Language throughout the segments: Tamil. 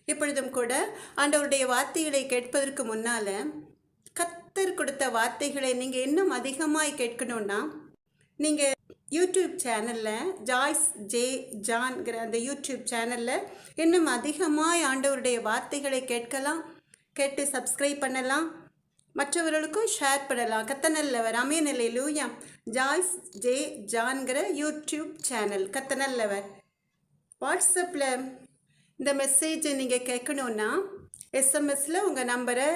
இப்பொழுதும் கூட ஆண்டவருடைய வார்த்தைகளை கேட்பதற்கு முன்னால கர்த்தர் கொடுத்த வார்த்தைகளை நீங்கள் இன்னும் அதிகமாய் கேட்கணும்னா நீங்கள் யூடியூப் சேனலில் ஜாய்ஸ் ஜே ஜான்கிற அந்த யூடியூப் சேனலில் இன்னும் அதிகமாய் ஆண்டவருடைய வார்த்தைகளை கேட்டு சப்ஸ்கிரைப் பண்ணலாம், மற்றவர்களுக்கும் ஷேர் பண்ணலாம். கத்தனல்லவர் அமேனல்லேலூயா. ஜாய்ஸ் ஜே ஜான்கிற யூடியூப் சேனல் கத்தனல்லவர். வாட்ஸ்அப்பில் இந்த மெசேஜை நீங்கள் கேட்கணுன்னா எஸ்எம்எஸில் உங்கள் நம்பரை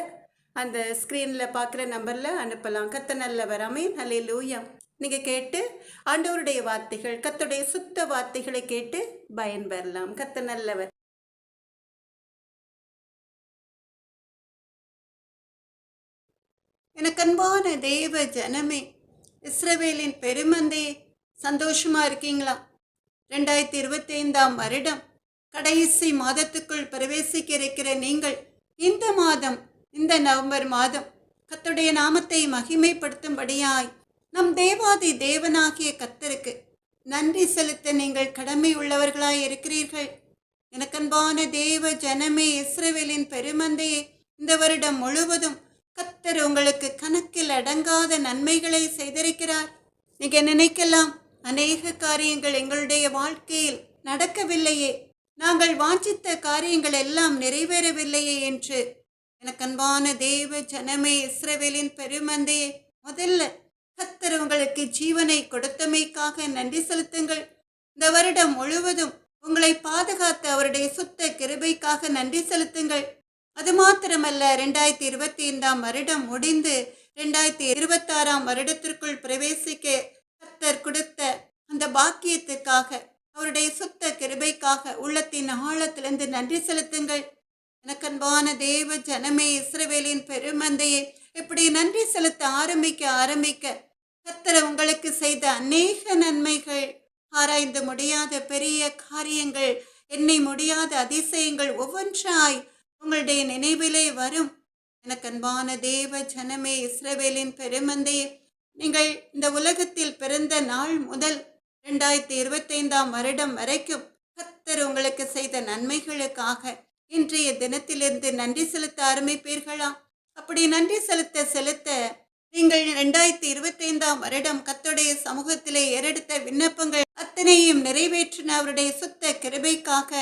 அந்த ஸ்க்ரீனில் பார்க்குற நம்பரில் அனுப்பலாம். கத்தனல்லவர் அமேனல்லேலூயா. நீங்கள் கேட்டு ஆண்டவருடைய வார்த்தைகள், கர்த்தருடைய சுத்த வார்த்தைகளை கேட்டு பயன்பெறலாம். கத்தனல்லவர். எனக்கு அன்பான தேவ ஜனமே, இஸ்ரவேலின் பெருமந்தே, சந்தோஷமா இருக்கீங்களா? 2025ஆம் வருடம் கடைசி மாதத்துக்குள் பிரவேசிக்க இருக்கிற நீங்கள் இந்த மாதம், இந்த நவம்பர் மாதம் கர்த்தருடைய நாமத்தை மகிமைப்படுத்தும்படியாய் நம் தேவாதி தேவனாகிய கர்த்தருக்கு நன்றி செலுத்த நீங்கள் கடமை உள்ளவர்களாய் இருக்கிறீர்கள். எனக்கன்பான தேவ ஜனமே, இஸ்ரவேலின் பெருமந்தையே, இந்த வருடம் முழுவதும் கர்த்தர் உங்களுக்கு கணக்கில் அடங்காத நன்மைகளை செய்திருக்கிறார். நீங்க நினைக்கலாம், அநேக காரியங்கள் எங்களுடைய வாழ்க்கையில் நடக்கவில்லையே, நாங்கள் வாஞ்சித்த காரியங்கள் எல்லாம் நிறைவேறவில்லையே என்று. எனக்கு அன்பான தேவ ஜனமே, இஸ்ரவேலின் பெருமந்தையே, முதல்ல கர்த்தர் உங்களுக்கு ஜீவனை கொடுத்தமைக்காக நன்றி செலுத்துங்கள். இந்த வருடம் முழுவதும் உங்களை பாதுகாத்த அவருடைய சுத்த கிருபைக்காக நன்றி செலுத்துங்கள். அது மாத்திரமல்ல, 2025ஆம் வருடம் முடிந்து 2026ஆம் வருடத்திற்குள் பிரவேசிக்க கர்த்தர் கொடுத்த அந்த பாக்கியத்துக்காக, அவருடைய சுத்த கிருபைக்காக உள்ளத்தின் ஆழத்திலிருந்து நன்றி செலுத்துங்கள். எனக்கன்பான தேவ ஜனமே, இஸ்ரவேலின் பெருமந்தையே, இப்படி நன்றி செலுத்த ஆரம்பிக்க கர்த்தர் உங்களுக்கு செய்த அநேக நன்மைகள், ஆராய்ந்து முடியாத பெரிய காரியங்கள், எண்ணி முடியாத அதிசயங்கள் ஒவ்வொன்றாய் உங்களுடைய நினைவிலே வரும். எனக்கன்பான தேவ ஜனமே, இஸ்ரவேலின் பெருமந்தையே, நீங்கள் இந்த உலகத்தில் பிறந்த நாள் முதல் 2025ஆம் வருடம் வரைக்கும் கர்த்தர் உங்களுக்கு செய்த நன்மைகளுக்காக இன்றைய தினத்திலிருந்து நன்றி செலுத்த ஆரம்பிப்பீர்களா? அப்படி நன்றி செலுத்த நீங்கள் 2025ஆம் வருடம் கர்த்தருடைய சமூகத்திலே ஏறெடுத்த விண்ணப்பங்கள் அத்தனையும் நிறைவேற்றின அவருடைய சுத்த கிருபைக்காக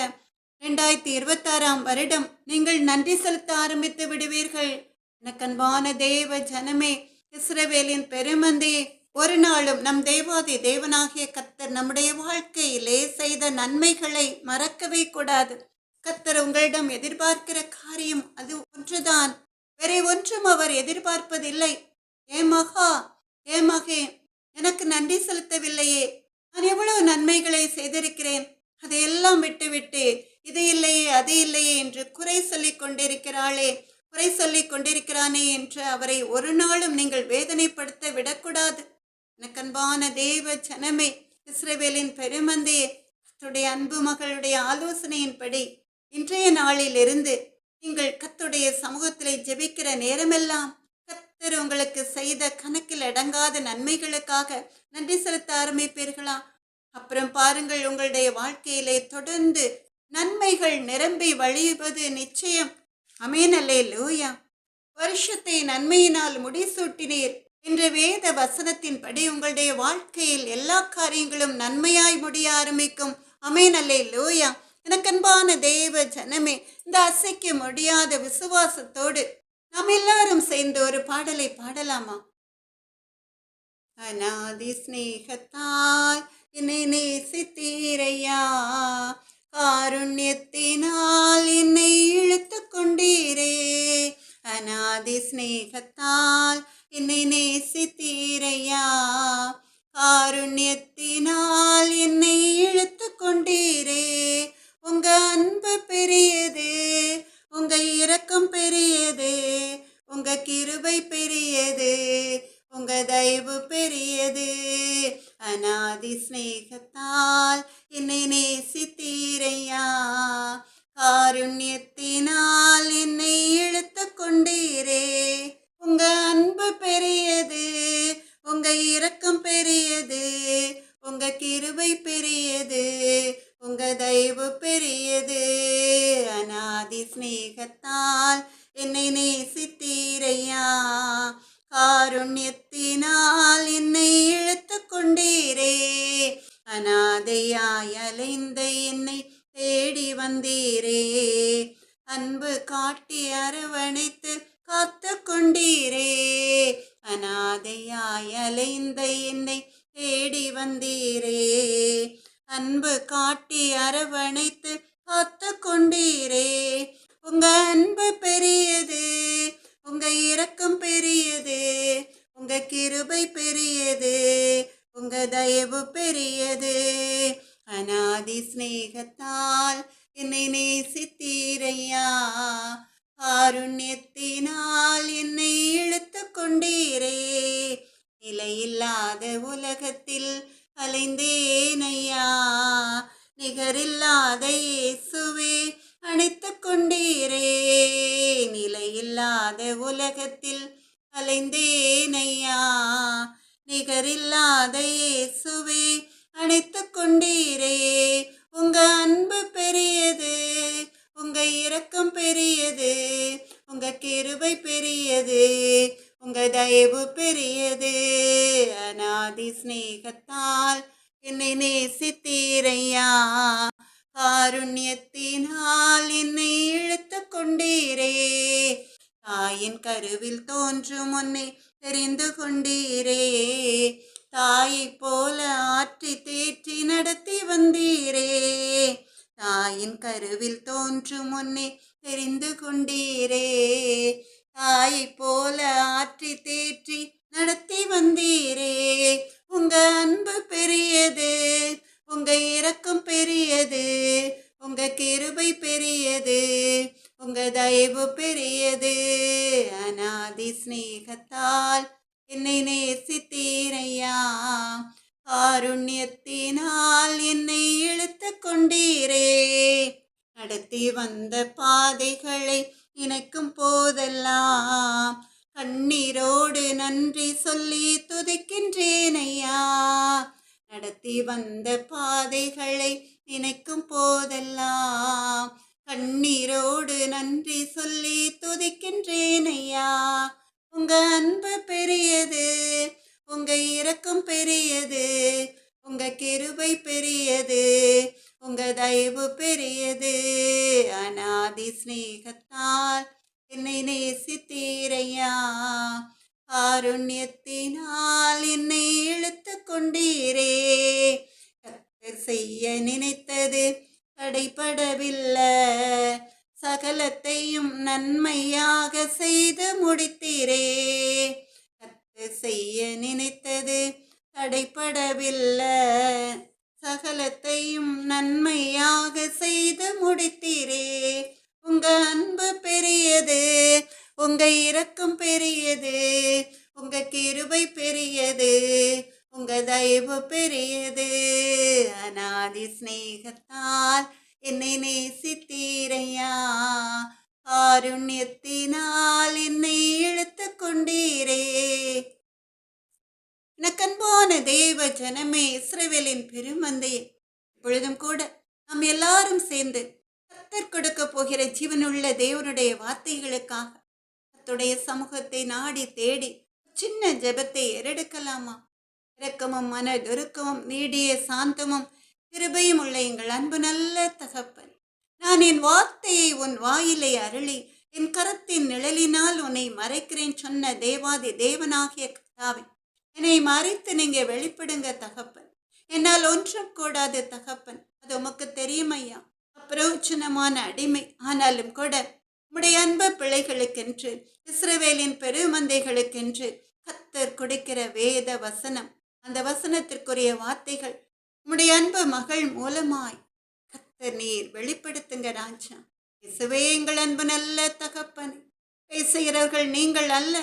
2026ஆம் வருடம் நீங்கள் நன்றி செலுத்த ஆரம்பித்து விடுவீர்கள். எனக்கன்பான தேவ ஜனமே, இஸ்ரவேலின் பெருமந்தையே, ஒரு நாளும் நம் தேவாதி தேவனாகிய கர்த்தர் நம்முடைய வாழ்க்கையிலே செய்த நன்மைகளை மறக்கவே கூடாது. கர்த்தர் உங்களிடம் எதிர்பார்க்கிற காரியம் அது ஒன்றுதான், வேற ஒன்றும் அவர் எதிர்பார்ப்பதில்லை. ஏமகா, ஏமகே, எனக்கு நன்றி செலுத்தவில்லையே, நான் எவ்வளவு நன்மைகளை செய்திருக்கிறேன், அதையெல்லாம் விட்டுவிட்டு இது இல்லையே அது இல்லையே என்று குறை சொல்லிக் கொண்டிருக்கிறாளே, குறை சொல்லிக் கொண்டிருக்கிறானே என்று அவரை ஒரு நாளும் நீங்கள் வேதனைப்படுத்த விடக்கூடாது. எனக்கன்பான தேவ ஜனமே, இஸ்ரவேலின் பெருமந்தையே, கர்த்தருடைய அன்பு மகளுடைய ஆலோசனையின்படி இன்றைய நாளிலிருந்து நீங்கள் கர்த்தருடைய சமூகத்திலே ஜெபிக்கிற நேரமெல்லாம் கர்த்தர் உங்களுக்கு செய்த கணக்கில் அடங்காத நன்மைகளுக்காக நன்றி செலுத்த ஆரம்பிப்பீர்களா? அப்புறம் பாருங்கள், உங்களுடைய வாழ்க்கையிலே தொடர்ந்து நன்மைகள் நிரம்பி வழிவது நிச்சயம். அமேனல்லேலூயா. வருஷத்தை நன்மையினால் முடிசூட்டினீர் என்ற வேத வசனத்தின்படி உங்களுடைய வாழ்க்கையில் எல்லா காரியங்களும் நன்மையாய் முடிய ஆரம்பிக்கும். அமேனல்லேலூயா. எனக்கன்பான தேவ ஜனமே, இந்த அசைக்க முடியாத விசுவாசத்தோடு நாம் எல்லாரும் சேர்ந்து ஒரு பாடலை பாடலாமா? அநாதி ஸ்நேகத்தால் என்னை நேசித்தீரையா, காருண்யத்தினால் என்னை இழுத்து கொண்டீரே. அநாதி ஸ்நேகத்தால் என்னை நேசித்தீரையா, காருண்யத்தினால் என்னை இழுத்து கொண்டீரே. உங்க அன்பு பெரியது, உங்க இரக்கம் பெரியது, உங்க கிருபை பெரியது, உங்க தயவு பெரியது. அநாதி ஸ்நேகத்தால் என்னை நேசித்தீரையா, காருண்யத்தினால் என்னை இழுத்து கொண்டீரே. உங்க அன்பு பெரியது, உங்க இரக்கம் பெரியது, உங்க கிருபை பெரியது, உங்க தயவு பெரியது. அநாதி அநாதி சிநேகத்தால் என்னை நேசித்தீரையா, காருண்யத்தினால் என்னை இழுத்து கொண்டீரே, அநாதையாய் அலைந்த என்னை தேடி வந்தீரே, அன்பு காட்டி அரவணைத்து காத்து கொண்டீரே, அநாதையாய் அலைந்த என்னை தேடி வந்தீரே, அன்பு காட்டி அரவணைத்து காத்து கொண்டீரே. உங்க அன்பு பெரியது, உங்க இரக்கம் பெரியது, உங்க கிருபை பெரியது, உங்க தயவு பெரியது. அநாதி சிநேகத்தால் என்னை நேசித்தீரையா, காருண்யத்தினால் என்னை இழுத்து கொண்டீரே, நிலையில்லாத உலகத்தில் அலைந்தேனையா, நிகரில்லாத இயேசுவே அணைத்து கொண்டீரே, நிலையில்லாத உலகத்தில் அலைந்தேனையா, நிகரில்லாத இயேசுவே அணைத்து கொண்டீரே. உங்க அன்பு பெரியது, உங்க இரக்கம் பெரியது, உங்க கிருபை பெரியது, உங்க தயவு பெரியது. அநாதி சிநேகத்தால் என்னை நேசித்தீரையா, காருண்யத்தினால் என்னை இழுத்து கொண்டீரே, தாயின் கருவில் தோன்றும் முன்னே தெரிந்து கொண்டீரே, தாயை போல ஆற்றி தேற்றி நடத்தி வந்தீரே, தாயின் கருவில் தோன்றும் முன்னே தெரிந்து கொண்டீரே, தாயை போல ஆற்றி தேற்றி நடத்தி வந்தீரே. உங்க அன்பு பெரியது, உங்க இரக்கம் பெரியது, உங்க கிருபை பெரியது, உங்க தயவு பெரியது. அநாதி சிநேகத்தால் என்னை நேசித்தீரையா, காருண்யத்தினால் என்னை இழுத்து கொண்டீரே, நடத்தி வந்த பாதைகளை நினைக்கும் போதெல்லாம் கண்ணீரோடு நன்றி சொல்லி துதிக்கின்றேனையா, நடத்தி வந்த பாதைகளை நினைக்கும் போதெல்லாம் கண்ணீரோடு நன்றி சொல்லி துதிக்கின்றேனையா. உங்க அன்பு பெரியது, உங்க இரக்கம் பெரியது, உங்க கிருபை பெரியது, உங்க தயவு பெரியது. அநாதி சிநேகத்தால் என்னை நேசித்தீரையா, காருண்யத்தினால் என்னை இழுத்து கொண்டீரே, கர்த்தர் செய்ய நினைத்தது தடைபடவில்லை, சகலத்தையும் நன்மையாக செய்து முடித்தீரே, கர்த்தர் செய்ய நினைத்தது தடைபடவில்லை, சகலத்தையும் நன்மையாக செய்து முடித்தீரே. உங்க அன்பு பெரியது, உங்க இரக்கம் பெரியது, உங்க கிருபை பெரியது, உங்க தயவு பெரியது. அநாதி சிநேகத்தால் என்னை நேசித்தீரையா, காருண்யத்தினால் என்னை இழுத்து கொண்டீரே. எனக்கன்பான தேவ ஜனமே, இஸ்ரவேலின் பெருமந்தையே, இப்பொழுதும் கூட நாம் எல்லாரும் சேர்ந்து கர்த்தர் கொடுக்க போகிற ஜீவனுள்ள தேவனுடைய வார்த்தைகளுக்காக கர்த்தருடைய சமூகத்தை நாடி தேடி சின்ன ஜெபத்தை ஏறெடுக்கலாமா? இரக்கமும் மனதுருக்கமும் நீடிய சாந்தமும் கிருபையும் உள்ள எங்கள் அன்பு நல்ல தகப்பன், நான் என் வார்த்தையை உன் வாயிலை அருளி என் கரத்தின் நிழலினால் உன்னை மறைக்கிறேன் சொன்ன தேவாதி தேவனாகிய கர்த்தாவே, என்னை மறைத்து நீங்க வெளிப்படுங்க தகப்பன். என்னால் ஒன்றும் கூடாது தகப்பன், அது உமக்கு தெரியும் ஐயா. அப்பிரயோஜனமான அடிமை, ஆனாலும் கூட உம்முடைய அன்பு பிள்ளைகளுக்கென்று, இஸ்ரவேலின் பெருமந்தைகளுக்கென்று கர்த்தர் கொடுக்கிற வேத வசனம், அந்த வசனத்திற்குரிய வார்த்தைகள் உம்முடைய அன்பு மகள் மூலமாய் கர்த்தர் நீர் வெளிப்படுத்துங்க ராஜா. இயேசுவே எங்கள் அன்பு நல்ல தகப்பன், பேசுகிறவர்கள் நீங்கள் அல்ல,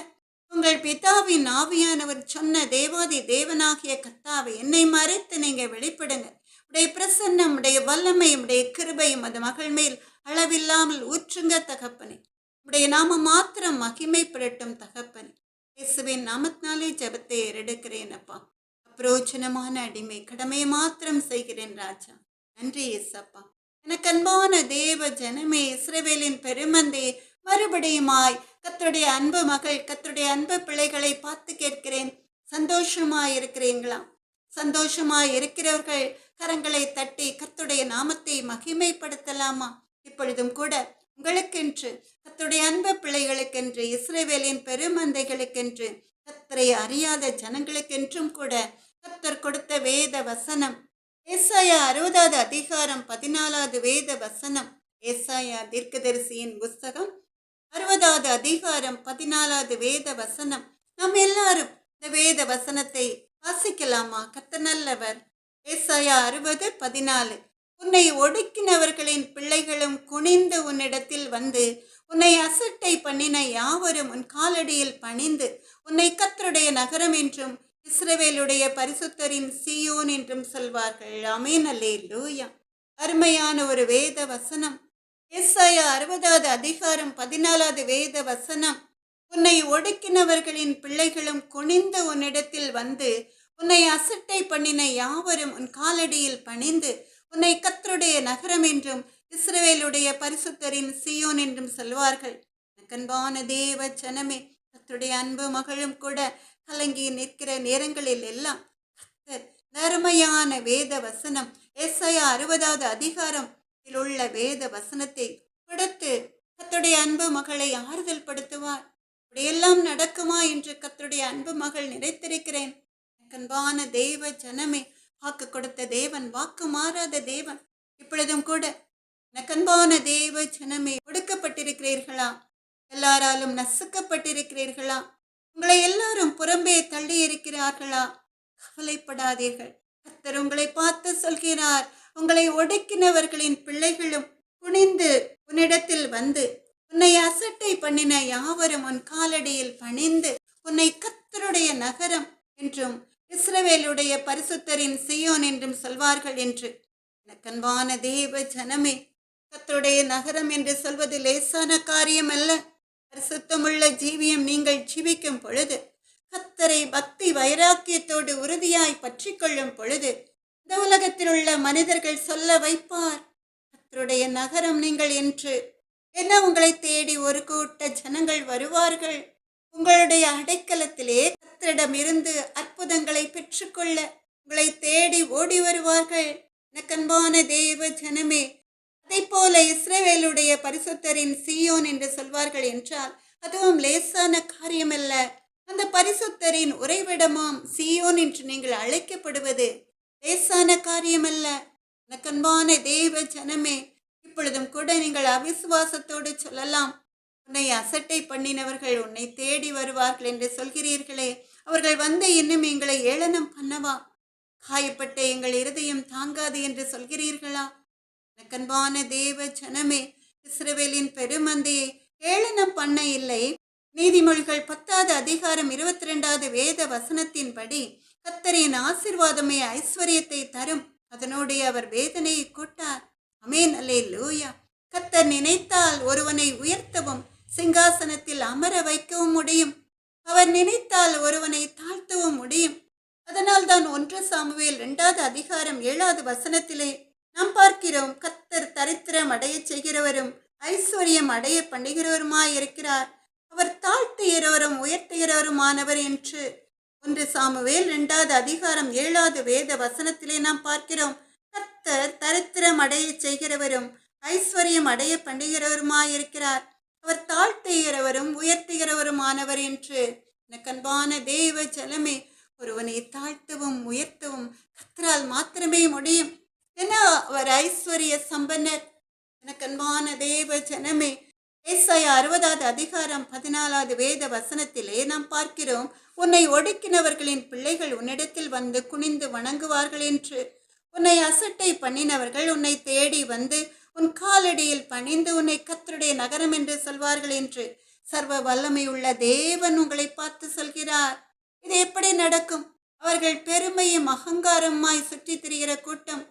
உங்கள் பிதாவின் ஆவியானவர் சொன்ன தேவாதி தேவனாகிய கர்த்தாவை என்னை மறைத்து நீங்க வெளிப்படுங்க. உடைய பிரசன்னம், உடைய வல்லமை, உடைய கிருபையும் அது மகள் மேல் அளவில்லாமல் ஊற்றுங்க தகப்பனே. உடைய நாம மாத்திரம் மகிமைப்படட்டும் தகப்பனே. இயேசுவின் நாமத்தினாலே ஜெபத்தை ஏறெடுக்கிறேன் அப்பா. அப்பிரோஜனமான அடிமை, கடமையை மாத்திரம் செய்கிறேன் ராஜா. நன்றி இயேசப்பா. எனக்கு அன்பான தேவ ஜனமே, இஸ்ரவேலின் பெருமந்தே, மறுபடியுமாய் கர்த்தருடைய அன்பு மகள், கர்த்தருடைய அன்பு பிள்ளைகளை பார்த்து கேட்கிறேன். சந்தோஷமாய் இருக்கிறீங்களா? சந்தோஷமாய் இருக்கிறவர்கள் கரங்களை தட்டி கர்த்தருடைய நாமத்தை மகிமைப்படுத்தலாமா? இப்பொழுதும் கூட உங்களுக்கென்று, கர்த்தருடைய அன்பு பிள்ளைகளுக்கென்று, இஸ்ரவேலின் பெருமந்தைகளுக்கென்று, கர்த்தரை அறியாத ஜனங்களுக்கென்றும் கூட கர்த்தர் கொடுத்த வேத வசனம் ஏசாயா 60வது அதிகாரம் 14வது வேத வசனம். ஏசாயா தீர்க்கதரிசியின் புஸ்தகம் 60வது அதிகாரம் 14வது வேத வசனம். நாம் எல்லாரும் இந்த வேத வசனத்தை வாசிக்கலாமா? கர்த்தர் நல்லவர். ஏசாயா 60:14. உன்னை ஒடுக்கினவர்களின் பிள்ளைகளும் குனிந்து உன்னிடத்தில் வந்து உன்னை அசட்டை பண்ணின யாவரும் உன் காலடியில் பணிந்து உன்னை கர்த்தருடைய நகரம் என்றும் இஸ்ரவேலுடைய பரிசுத்தரின் சீயோன் என்றும் சொல்வார்கள். ஆமென், அல்லேலூயா. அருமையான ஒரு வேத வசனம். ஏசாயா 60வது அதிகாரம் 14வது வேத வசனம். உன்னை ஒடுக்கினவர்களின் பிள்ளைகளும் குனிந்து உன்னிடத்தில் வந்து உன்னை அசட்டை பண்ணின யாவரும் உன் காலடியில் பணிந்து உன்னை கர்த்தருடைய நகரம் என்றும் இஸ்ரவேலுடைய பரிசுத்தரின் சீயோன் என்றும் சொல்வார்கள். அன்பான தேவ ஜனமே, கர்த்தருடைய அன்பு மகளும் கூட கலங்கி நிற்கிற நேரங்களில் எல்லாம் கர்த்தர் அருமையான வேத வசனம் ஏசாயா 60வது அதிகாரத்தில் உள்ள வேத வசனத்தை கொடுத்து கர்த்தருடைய அன்பு மகளை ஆறுதல் படுத்துவார். இப்படியெல்லாம் நடக்குமா என்று கர்த்தருடைய அன்பு மகள் நினைத்திருக்கிறேன். அன்பான தேவ ஜனமே, வாக்கு கொடுத்த தேவன், வாக்கு மாறாத தேவன். இப்பொழுதும் கூட அன்பான தேவ ஜனமே, ஒடுக்கப்பட்டிருக்கிறீர்களா? எல்லாராலும் நசுக்கப்பட்டிருக்கிறீர்களா? உங்களை எல்லாரும் புறம்பே தள்ளி இருக்கிறார்களா? கவலைப்படாதீர்கள். கர்த்தர் உங்களை பார்த்து சொல்கிறார், உங்களை ஒடுக்கினவர்களின் பிள்ளைகளும் குனிந்து உன்னிடத்தில் வந்து உன்னை அசட்டை பண்ணின யாவரும் உன் காலடியில் பணிந்து உன்னை கர்த்தருடைய நகரம் என்றும் இஸ்ரவேலுடைய பரிசுத்தரின் சீயோன் என்றும் சொல்வார்கள் என்று. அன்பான தேவ ஜனமே, கர்த்தருடைய நகரம் என்று சொல்வது லேசான காரியம் அல்ல. பரிசுத்தமுள்ள ஜீவியம் நீங்கள் ஜீவிக்கும் பொழுது, கர்த்தரை பக்தி வைராக்கியத்தோடு உறுதியாய் பற்றி கொள்ளும் பொழுது, இந்த உலகத்தில் உள்ள மனிதர்கள் சொல்ல வைப்பார், கர்த்தருடைய நகரம் நீங்கள் என்று. என்ன, உங்களை தேடி ஒரு கூட்ட ஜனங்கள் வருவார்கள். உங்களுடைய அடைக்கலத்திலே கர்த்தரிடமிருந்து அற்புதங்களை பெற்றுக்கொள்ள உங்களை தேடி ஓடி வருவார்கள். அன்பான தேவ ஜனமே, அதை போல இஸ்ரவேலுடைய பரிசுத்தரின் சீயோன் என்று சொல்வார்கள் என்றால் அதுவும் லேசான காரியமல்ல. அந்த பரிசுத்தரின் உறைவிடமாம் சீயோன் என்று நீங்கள் அழைக்கப்படுவது லேசான காரியமல்ல. அன்பான தேவ ஜனமே, இப்பொழுதும் கூட நீங்கள் அவிசுவாசத்தோடு சொல்லலாம், உன்னை அசட்டை பண்ணினவர்கள் உன்னை தேடி வருவார்கள் என்று சொல்கிறீர்களே, அவர்கள் வந்து இன்னும் எங்களை ஏளனம் பண்ணவா? காயப்பட்ட எங்கள் இருதயம் தாங்காது என்று சொல்கிறீர்களா? அன்பான தேவ ஜனமே, இஸ்ரவேலின் பெருமந்தையை ஏளனம் பண்ண இல்லை. நீதிமொழிகள் 10வது அதிகாரம் 22வது வேத வசனத்தின்படி கர்த்தரின் ஆசீர்வாதமே ஐஸ்வர்யத்தை தரும், அதனோடு அவர் வேதனையை கூட்டார். ஆமென், அல்லேலூயா. கர்த்தர் நினைத்தால் ஒருவனை உயர்த்தவும் சிங்காசனத்தில் அமர வைக்கவும் முடியும். அவர் நினைத்தால் ஒருவனை தாழ்த்தவும் முடியும். அதனால் தான் 1 சாமுவேல் 2வது அதிகாரம் 7வது வசனத்திலே நாம் பார்க்கிறோம், கர்த்தர் தரித்திரம் அடைய செய்கிறவரும் ஐஸ்வர்யம் அடைய பண்ணுகிறவருமாய் இருக்கிறார், அவர் தாழ்த்துகிறவரும் உயர்த்துகிறவருமானவர் என்று. 1 சாமுவேல் 2வது அதிகாரம் 7வது வேத வசனத்திலே நாம் பார்க்கிறோம், கர்த்தர் தரித்திரம் அடைய செய்கிறவரும் ஐஸ்வர்யம் அடைய பண்ணுகிறவருமாய் இருக்கிறார், அவர் தாழ்த்துகிறவரும் உயர்த்துகிறவருமானவர் என்று. அன்பான தேவ ஜனமே, ஒருவனை தாழ்த்தவும் உயர்த்தவும் கர்த்தரால் மாத்திரமே முடியும். ஏன்னா அவர் ஐஸ்வர்ய சம்பன்னர். அன்பான தேவ ஜனமே, ஏசாயா 60வது அதிகாரம் 14வது வேத வசனத்திலே நாம் பார்க்கிறோம், உன்னை ஒடுக்கினவர்களின் பிள்ளைகள் உன்னிடத்தில் வந்து குனிந்து வணங்குவார்கள் என்று. உன்னை அசட்டை பண்ணினவர்கள் உன்னை தேடி வந்து உன் காலடியில் பணிந்து உன்னை கர்த்தருடைய நகரம் என்று சொல்வார்கள் என்று சர்வ வல்லமையுள்ள தேவன் உங்களை பார்த்து சொல்கிறார். இது எப்படி நடக்கும்? அவர்கள் பெருமையும் அகங்காரமாய் சுற்றி திரிகிற கூட்டம்.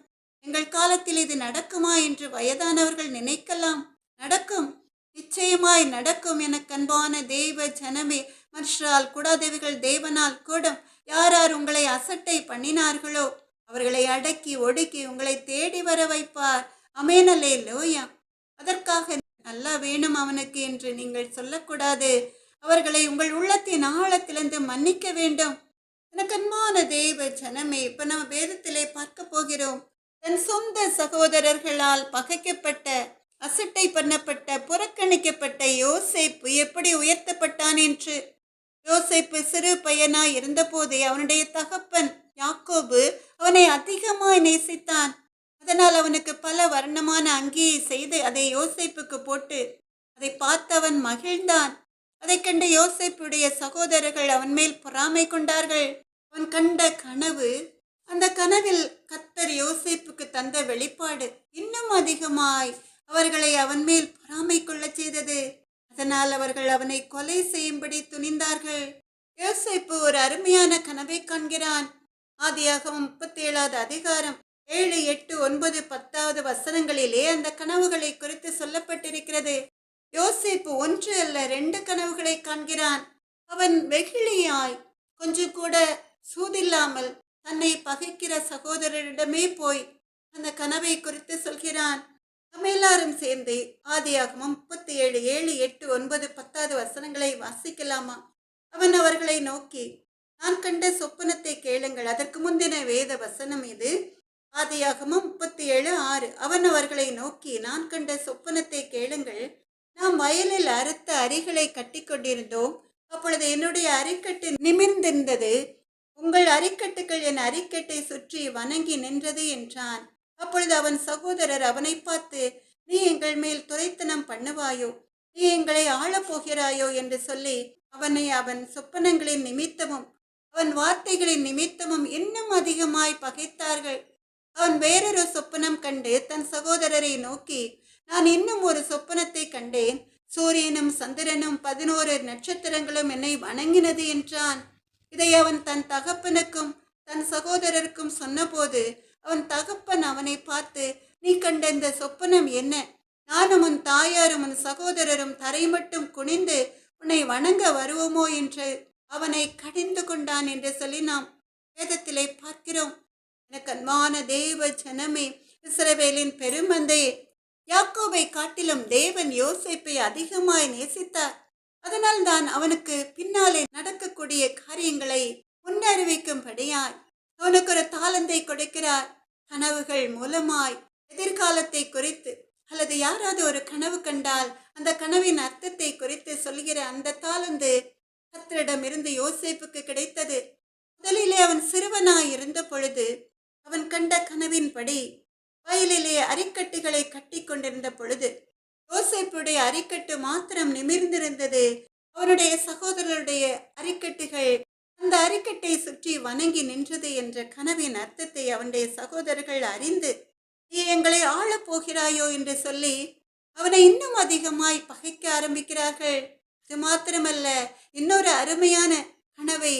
எங்கள் காலத்தில் இது நடக்குமா என்று வயதானவர்கள் நினைக்கலாம். நடக்கும், நிச்சயமாய் நடக்கும். எனக்கு அன்பான தேவ ஜனமே, மனுஷரால் கூடாதவைகள் தேவனால் கூடும். யார் யார் உங்களை அசட்டை பண்ணினார்களோ அவர்களை அடக்கி ஒடுக்கி உங்களை தேடி வர வைப்பார். அமேன் அல்லேலூயா. அதற்காக நல்லா வேணும் அவனுக்கு என்று நீங்கள் சொல்லக்கூடாது. அவர்களை உங்கள் உள்ளத்தின் ஆழத்திலிருந்து மன்னிக்க வேண்டும். எனக்கு அன்பான தேவ ஜனமே, இப்ப நம்ம வேதத்திலே பார்க்க போகிறோம். தன் சொந்த சகோதரர்களால் பகைக்கப்பட்ட, அசட்டை பண்ணப்பட்ட, புறக்கணிக்கப்பட்ட யோசேப்பு எப்படி உயர்த்தப்பட்டான் என்று. யோசேப்பு சிறு பையனாய் இருந்தபோதே அவனுடைய தகப்பன் யாக்கோபு அவனை அதிகமாய் நேசித்தான். அதனால் அவனுக்கு பல வர்ணமான அங்கியை செய்து அதை யோசேப்புக்கு போட்டு அதை பார்த்து அவன் மகிழ்ந்தான். அதை கண்டு யோசேப்புடைய சகோதரர்கள் அவன் மேல் பொறாமை கொண்டார்கள். அவன் கண்ட கனவு, அந்த கனவில் கர்த்தர் யோசேப்புக்கு தந்த வெளிப்பாடு இன்னும் அதிகமாய் அவர்களை அவன் மேல் பொறாமை கொள்ள செய்தது. அதனால் அவர்கள் அவனை கொலை செய்யும்படி துணிந்தார்கள். யோசேப்பு ஒரு அருமையான கனவை காண்கிறான். ஆதியாகமம் 37வது அதிகாரம் 7, 8, 9, 10வது வசனங்களிலே அந்த கனவுகளை குறித்து சொல்லப்பட்டிருக்கிறது. யோசேப்பு 1 அல்ல 2 கனவுகளை காண்கிறான். அவன் வெகுளியாய் கொஞ்சம் கூட சூதில்லாமல் தன்னை பகைக்கிற சகோதரரிடமே போய் அந்த கனவை குறித்து சொல்கிறான். நம்ம எல்லாரும் சேர்ந்து ஆதியாகமம் 37, 7, 8, 9, 10வது வசனங்களை வாசிக்கலாமா? அவன் அவர்களை நோக்கி, நான் கண்ட சொப்பனத்தை கேளுங்கள். அதற்கு முந்தின வேத வசனம் இது. ஆதியாகமம் 37, 6. அவன் அவர்களை நோக்கி, நான் கண்ட சொப்பனத்தை கேளுங்கள். நாம் வயலில் அறுத்த அரிகளை கட்டி கொண்டிருந்தோம். அப்பொழுது என்னுடைய அரிக்கட்டு நிமிர்ந்திருந்தது. உங்கள் அரிக்கட்டுகள் என் அரிக்கட்டை சுற்றி வணங்கி நின்றது என்றான். அப்பொழுது அவன் சகோதரர் அவனை பார்த்து, நீ எங்கள் மேல் துரைத்தனம் பண்ணுவாயோ, நீ எங்களை ஆளப்போகிறாயோ என்று சொல்லி அவனை அவன் சொப்பனங்களின் நிமித்தமும் அவன் வார்த்தைகளின் நிமித்தமும் இன்னும் அதிகமாய் பகைத்தார்கள். அவன் வேறொரு சொப்பனம் கண்டு தன் சகோதரரை நோக்கி, நான் இன்னும் ஒரு சொப்பனத்தை கண்டேன். சூரியனும் சந்திரனும் 11 நட்சத்திரங்களும் என்னை வணங்கினது என்றான். இதை அவன் தன் தகப்பனுக்கும் தன் சகோதரருக்கும் சொன்னபோது அவன் தகப்பன் அவனை பார்த்து, நீ கண்ட இந்த சொப்பனம் என்ன? நானும் உன் தாயாரும் உன் சகோதரரும் தரை மட்டும் குனிந்து உன்னை வணங்க வருவோமோ என்று அவனை கடிந்து கொண்டான் என்று சொல்லி நாம் வேதத்திலே பார்க்கிறோம். எனக்கு அன்பான தேவ ஜனமே, இஸ்ரவேலின் பெருமந்தையே, யாக்கோபை காட்டிலும் தேவன் யோசேப்பை அதிகமாய் நேசித்தார். அதனால் தான் அவனுக்கு பின்னாலே நடக்கக்கூடிய காரியங்களை முன்னறிவிக்கும்படியாய் அவனுக்கு ஒரு தாளந்தை கொடுக்கிறார். கனவுகள் மூலமாய் எதிர்காலத்தை குறித்து அல்லது யாராவது ஒரு கனவு கண்டால் அந்த கனவின் அர்த்தத்தை குறித்து சொல்கிற அந்த தாளந்து கர்த்தரிடமிருந்து யோசேப்புக்கு கிடைத்தது. முதலிலே அவன் சிறுவனாய் இருந்த பொழுது அவன் கண்ட கனவின்படி வயலிலே அரிக்கட்டுகளை கட்டி கொண்டிருந்த பொழுது யோசேப்புடைய அரிக்கட்டு மாத்திரம் நிமிர்ந்திருந்தது. அவருடைய சகோதரருடைய அரிக்கட்டுகள் அந்த அரிக்கட்டை சுற்றி வணங்கி நின்றது என்ற கனவின் அர்த்தத்தை அவனுடைய சகோதரர்கள் அறிந்து, நீ எங்களை ஆளப் போகிறாயோ என்று சொல்லி அவனை இன்னும் அதிகமாய் பகைக்க ஆரம்பிக்கிறார்கள். அது மாத்திரமல்ல, இன்னொரு அருமையான கனவை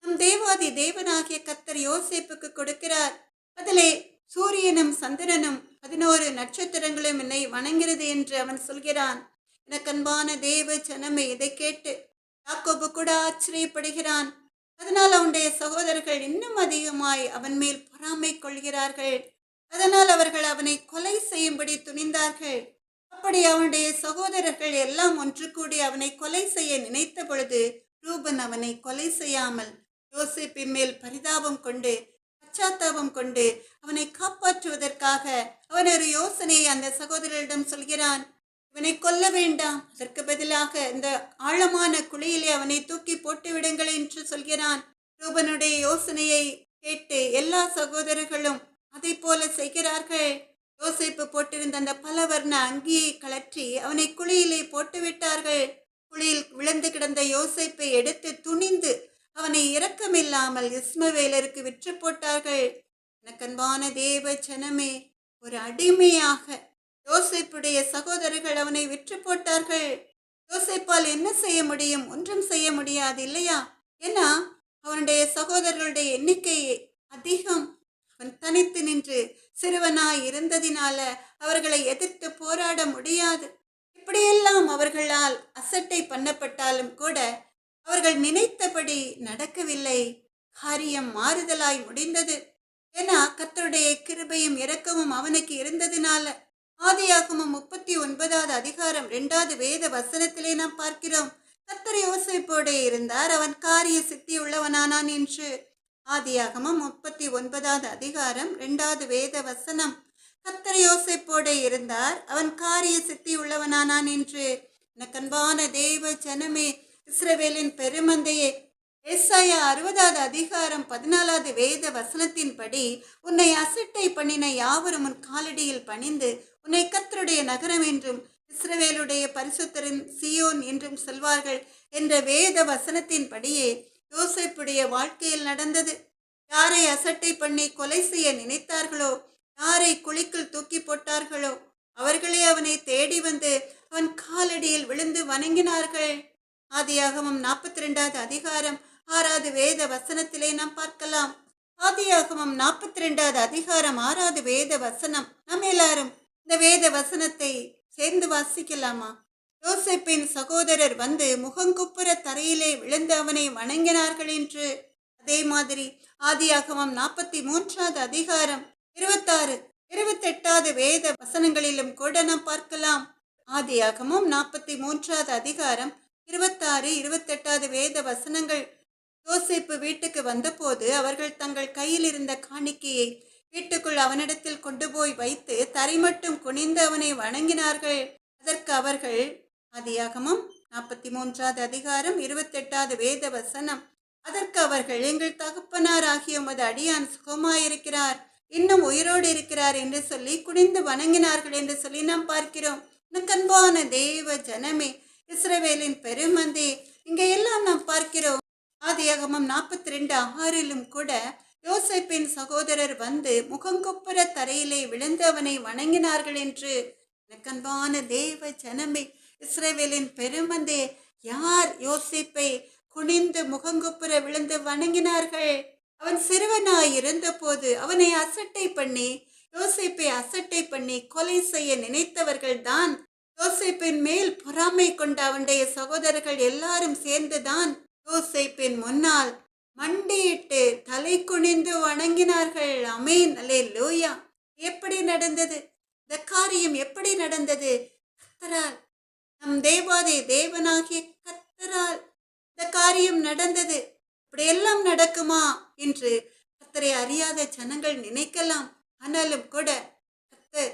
நம் தேவாதி தேவனாகிய கர்த்தர் யோசேப்புக்கு கொடுக்கிறார். அதிலே சூரியனும் சந்திரனும் 11 நட்சத்திரங்களும் என்னை வணங்கிறது என்று அவன் சொல்கிறான். எனக்கு அன்பான தேவ ஜனமே, இதை கேட்டு யாக்கோபு கூட ஆச்சரியப்படுகிறான். அதனால் அவனுடைய சகோதரர்கள் இன்னும் அதிகமாய் அவன் மேல் பொறாமை கொள்கிறார்கள். அதனால் அவர்கள் அவனை கொலை செய்யும்படி துணிந்தார்கள். அப்படி அவனுடைய சகோதரர்கள் எல்லாம் ஒன்று கூடி அவனை கொலை செய்ய நினைத்த பொழுது ரூபன் அவனை கொலை செய்யாமல் யோசேப்பின் மேல் பரிதாபம் கொண்டு பச்சாத்தாபம் கொண்டு அவனை காப்பாற்றுவதற்காக அவன் ஒரு யோசனையை அந்த சகோதரரிடம் சொல்கிறான். இவனை கொல்ல வேண்டாம், அதற்கு பதிலாக இந்த ஆழமான குழியிலே அவனை தூக்கி போட்டு விடுங்கள் என்று சொல்கிறான். ரூபனுடைய யோசனையை கேட்டு எல்லா சகோதரர்களும் அதை போல செய்கிறார்கள். யோசேப்பு போட்டிருந்த அந்த பலவர்ண அங்கியை கலற்றி அவனை குழியிலே போட்டு விட்டார்கள். குழியில் விழுந்து கிடந்த யோசேப்பை எடுத்து துணிந்து அவனை இரக்கமில்லாமல் இஸ்மவேலருக்கு விற்று போட்டார்கள். எனக்கன்பான தேவ ஜனமே, ஒரு அடிமையாக யோசேப்புடைய சகோதரர்கள் அவனை விற்று போட்டார்கள். யோசேப்பால் என்ன செய்ய முடியும்? ஒன்றும் செய்ய முடியாது இல்லையா? ஏன்னா அவனுடைய சகோதரர்களுடைய எண்ணிக்கை அதிகம். அவன் தனித்து நின்று சிறுவனாய் இருந்ததினால அவர்களை எதிர்த்து போராட முடியாது. இப்படியெல்லாம் அவர்களால் அசட்டை பண்ணப்பட்டாலும் கூட அவர்கள் நினைத்தபடி நடக்கவில்லை. காரியம் மாறுதலாய் முடிந்தது. ஏன்னா கர்த்தருடைய கிருபையும் இரக்கமும் அவனுக்கு இருந்ததினால ஆதியாகமம் 39வது அதிகாரம் 2வது வேத வசனத்திலே நாம் பார்க்கிறோம். கர்த்தர் யோசேப்போடே இருந்தார், அவன் காரிய சித்தி உள்ளவனானான் என்று. ஆதியாகமம் 39வது அதிகாரம் 2வது வேத வசனம். கர்த்தர் யோசேப்போடே இருந்தார், அவன் காரிய சித்தி உள்ளவனானான் என்று. கண்பான தேவ ஜனமே, இஸ்ரவேலின் பெருமந்தையே, ஏசாயா 60வது அதிகாரம் 14வது வேத வசனத்தின்படி, உன்னை அசட்டை பண்ணின யாவரும் உன் காலடியில் பணிந்து உன்னை கர்த்தருடைய நகரம் என்றும் இஸ்ரவேலுடைய பரிசுத்தரின் சீயோன் என்றும் சொல்வார்கள் என்ற வேத வசனத்தின்படியே யோசேப்புடைய வாழ்க்கையில் நடந்தது. யாரை அசட்டை பண்ணி கொலை செய்ய நினைத்தார்களோ, யாரை குழிக்குள் தூக்கி போட்டார்களோ, அவர்களே அவனை தேடி வந்து அவன் காலடியில் விழுந்து வணங்கினார்கள். ஆதியாகமம் 42வது அதிகாரம் 6வது வேத வசனத்திலே நாம் பார்க்கலாம். ஆதியாகமம் 42வது அதிகாரம் 6வது வேத வசனம். நாம் எல்லாரும் இந்த வேத வசனத்தை சேர்ந்து வாசிக்கலாமா? யோசேப்பின் சகோதரர் வந்து முகங்குப்புற தரையிலே விழுந்து அவனை வணங்கினார்கள் என்று. அதே மாதிரி ஆதியாகமம் 43வது அதிகாரம் 26, 28வது வேத வசனங்களிலும் கூட நாம் பார்க்கலாம். ஆதியாகமம் 43வது அதிகாரம் 26, 28வது வேத வசனங்கள். யோசேப்பு வீட்டுக்கு வந்தபோது அவர்கள் தங்கள் கையில் இருந்த காணிக்கையை வீட்டுக்குள் அவனிடத்தில் கொண்டு போய் வைத்து தரை மட்டும் குனிந்து அவனை வணங்கினார்கள். அதற்கு அவர்கள், ஆதியாகமம் 43வது அதிகாரம் 28வது வேத வசனம், அதற்கு அவர்கள், எங்கள் தகப்பனார் ஆகிய உமது அடியான் சுகமாயிருக்கிறார், இன்னும் உயிரோடு இருக்கிறார் என்று சொல்லி குனிந்து வணங்கினார்கள் என்று சொல்லி நாம் பார்க்கிறோம். கண்பான தேவ ஜனமே, இஸ்ரவேலின் பெருமந்தே, இங்க எல்லாம் நாம் பார்க்கிறோம். ஆதியாகமம் 42:6 கூட யோசேப்பின் சகோதரர் வந்து முகங்குப்புற தரையிலே விழுந்து அவனை வணங்கினார்கள் என்று. கண்பான தேவ ஜனமே, இஸ்ரவேலின் பெருமந்தே, யார் யோசேப்பை குனிந்து முகங்குப்புற விழுந்து வணங்கினார்கள்? அவன் சிறுவனாய் இருந்த போது அவனை அசட்டை பண்ணி, யோசேப்பை அசட்டை பண்ணி கொலை செய்ய நினைத்தவர்கள் தான். யோசேப்பின் மேல் பொறாமை கொண்ட அவனுடைய சகோதரர்கள் எல்லாரும் சேர்ந்துதான் யோசேப்பின் முன்னால் மண்டியிட்டு தலை குனிந்து வணங்கினார்கள். அமேன், அல்லேலூயா. எப்படி நடந்தது இந்த காரியம்? எப்படி நடந்தது? கர்த்தரால், நம் தேவாதி தேவனாகிய கர்த்தரால் இந்த காரியம் நடந்தது. இப்படியெல்லாம் நடக்குமா என்று கர்த்தரை அறியாத ஜனங்கள் நினைக்கலாம். ஆனாலும் கூட கர்த்தர்,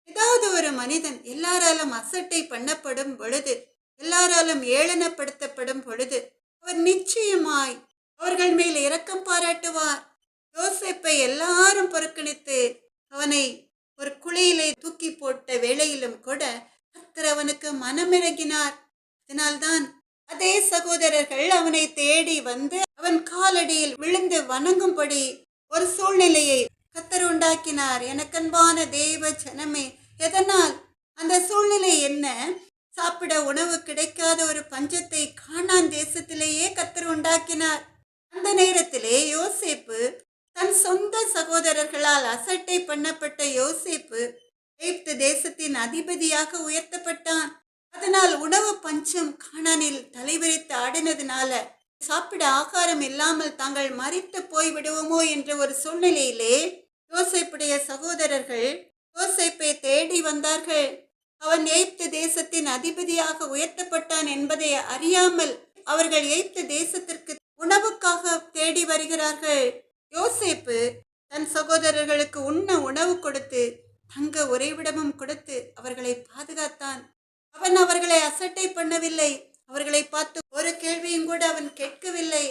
ஏதாவது ஒரு மனிதன் எல்லாராலும் அசட்டை பண்ணப்படும் பொழுது, எல்லாராலும் ஏளனப்படுத்தப்படும் பொழுது, அவர் நிச்சயமாய் அவர்கள் மேல் இரக்கம் பாராட்டுவார். யோசேப்பை எல்லாரும் புறக்கணித்து அவனை ஒரு குழியிலே தூக்கி போட்ட வேளையிலும் கூட கர்த்தர் அவனுக்கு மனமிறங்கினார். அதனால்தான் அதே சகோதரர்கள் அவனை தேடி வந்து அவன் காலடியில் விழுந்து வணங்கும்படி ஒரு சூழ்நிலையை கர்த்தர் உண்டாக்கினார். எனக்கன்பான தேவ ஜனமே, எதனால்? அந்த சூழ்நிலை என்ன? சாப்பிட உணவு கிடைக்காத ஒரு பஞ்சத்தை கானான் தேசத்திலேயே கர்த்தர் உண்டாக்கினார். அந்த நேரத்திலே யோசேப்பு, தன் சொந்த சகோதரர்களால் அசட்டை பண்ணப்பட்ட யோசேப்பு எகிப்து தேசத்தின் அதிபதியாக உயர்த்தப்பட்டான். அதனால் உணவு பஞ்சம் கானானில் தலைவிரித்து ஆடினதுனால சாப்பிட ஆகாரம் இல்லாமல் தாங்கள் மரித்து போய் விடுவோமோ என்ற ஒரு சூழ்நிலையிலே யோசேப்புடைய சகோதரர்கள் யோசேப்பை தேடி வந்தார்கள். அவன் எகிப்து தேசத்தின் அதிபதியாக உயர்த்தப்பட்டான் என்பதை அறியாமல் அவர்கள் எகிப்து தேசத்திற்கு உணவுக்காக தேடி வருகிறார்கள். யோசேப்பு தன் சகோதரர்களுக்கு உண்ண உணவு கொடுத்து தங்க உறைவிடமும் கொடுத்து அவர்களை பாதுகாத்தான். அவன் அவர்களை அசட்டை பண்ணவில்லை. அவர்களை பார்த்து ஒரு கேள்வியும் கூட அவன் கேட்கவில்லை.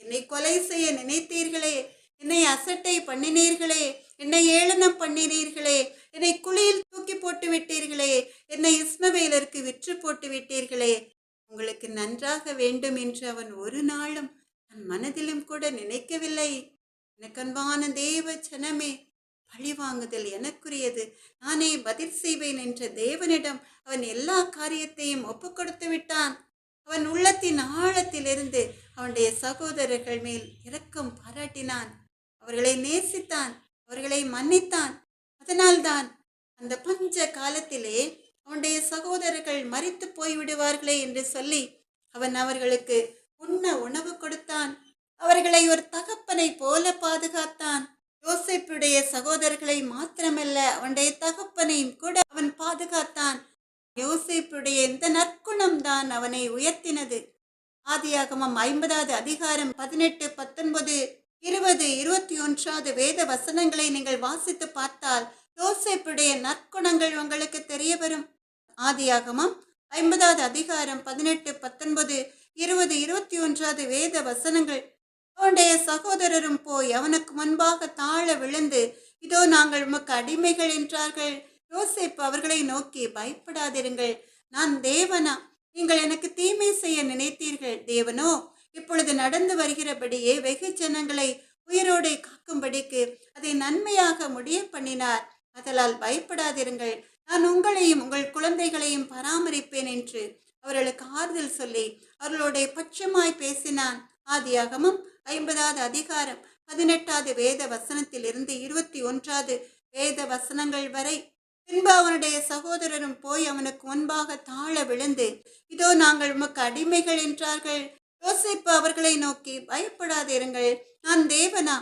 என்னை கொலை செய்ய நினைத்தீர்களே, என்னை அசட்டை பண்ணினீர்களே, என்னை ஏளனம் பண்ணினீர்களே, என்னை குழியில் தூக்கி போட்டு விட்டீர்களே, என்னை இஸ்மவேலருக்கு விற்று போட்டு விட்டீர்களே, உங்களுக்கு நன்றாக வேண்டும் என்று அவன் ஒரு நாளும் தன் மனதிலும் கூட நினைக்கவில்லை. எனக்கன்பான தேவ ஜனமே, பழிவாங்குதல் எனக்குரியது, நானே பதில் செய்வேன் என்ற தேவனிடம் அவன் எல்லா காரியத்தையும் ஒப்பு கொடுத்து விட்டான். அவன் உள்ளத்தின் ஆழத்திலிருந்து அவனுடைய சகோதரர்கள் மேல் இரக்கம் பாராட்டினான். அவர்களை நேசித்தான், அவர்களை மன்னித்தான். அதனால்தான் அந்த பஞ்ச காலத்திலே அவனுடைய சகோதரர்கள் மரித்து போய்விடுவார்களே என்று சொல்லி அவன் அவர்களுக்கு உண்ண உணவு கொடுத்தான். அவர்களை ஒரு தகப்பனை போல பாதுகாத்தான். யோசேப்புடைய சகோதரர்களை மாத்திரமல்ல, அவனுடைய தகப்பனையும் கூட அவன் பாதுகாத்தான். யோசேப்புடைய இந்த நற்குணம் தான் அவனை உயர்த்தினது. ஆதியாகமம் 50வது அதிகாரம் 18, 19, 20, 21வது வேத வசனங்களை நீங்கள் வாசித்து பார்த்தால் யோசேப்புடைய நற்குணங்கள் உங்களுக்கு தெரிய வரும். ஆதியாகமம் 50வது அதிகாரம் 18, 19, 20, 21வது வேத வசனங்கள். அவனுடைய சகோதரரும் போய் அவனுக்கு முன்பாக தாழ விழுந்து, இதோ நாங்கள் உமக்கு அடிமைகள் என்றார்கள். யோசேப்பு அவர்களை நோக்கி, பயப்படாதிருங்கள், நான் தேவனா? நீங்கள் எனக்கு தீமை செய்ய நினைத்தீர்கள். தேவனோ இப்பொழுது நடந்து வருகிறபடியே வெகு ஜனங்களை உயிரோடு காக்கும்படிக்கு அதை நன்மையாக முடிய பண்ணினார். அதலால் பயப்படாதிருங்கள், நான் உங்களையும் உங்கள் குழந்தைகளையும் பராமரிப்பேன் என்று அவர்களுக்கு ஆறுதல் சொல்லி அவர்களுடைய பட்சமாய் பேசினான். ஆதியாகமம் 50வது அதிகாரம் 18வது வேத வசனத்தில் இருந்து 21வது வேத வசனங்கள் வரை. பின்பு அவனுடைய சகோதரரும் போய் அவனுக்கு முன்பாக தாழ விழுந்து, இதோ நாங்கள் உமக்கு அடிமைகள் என்றார்கள். யோசேப்பு அவர்களை நோக்கி, பயப்படாதிருங்கள், நான் தேவனா?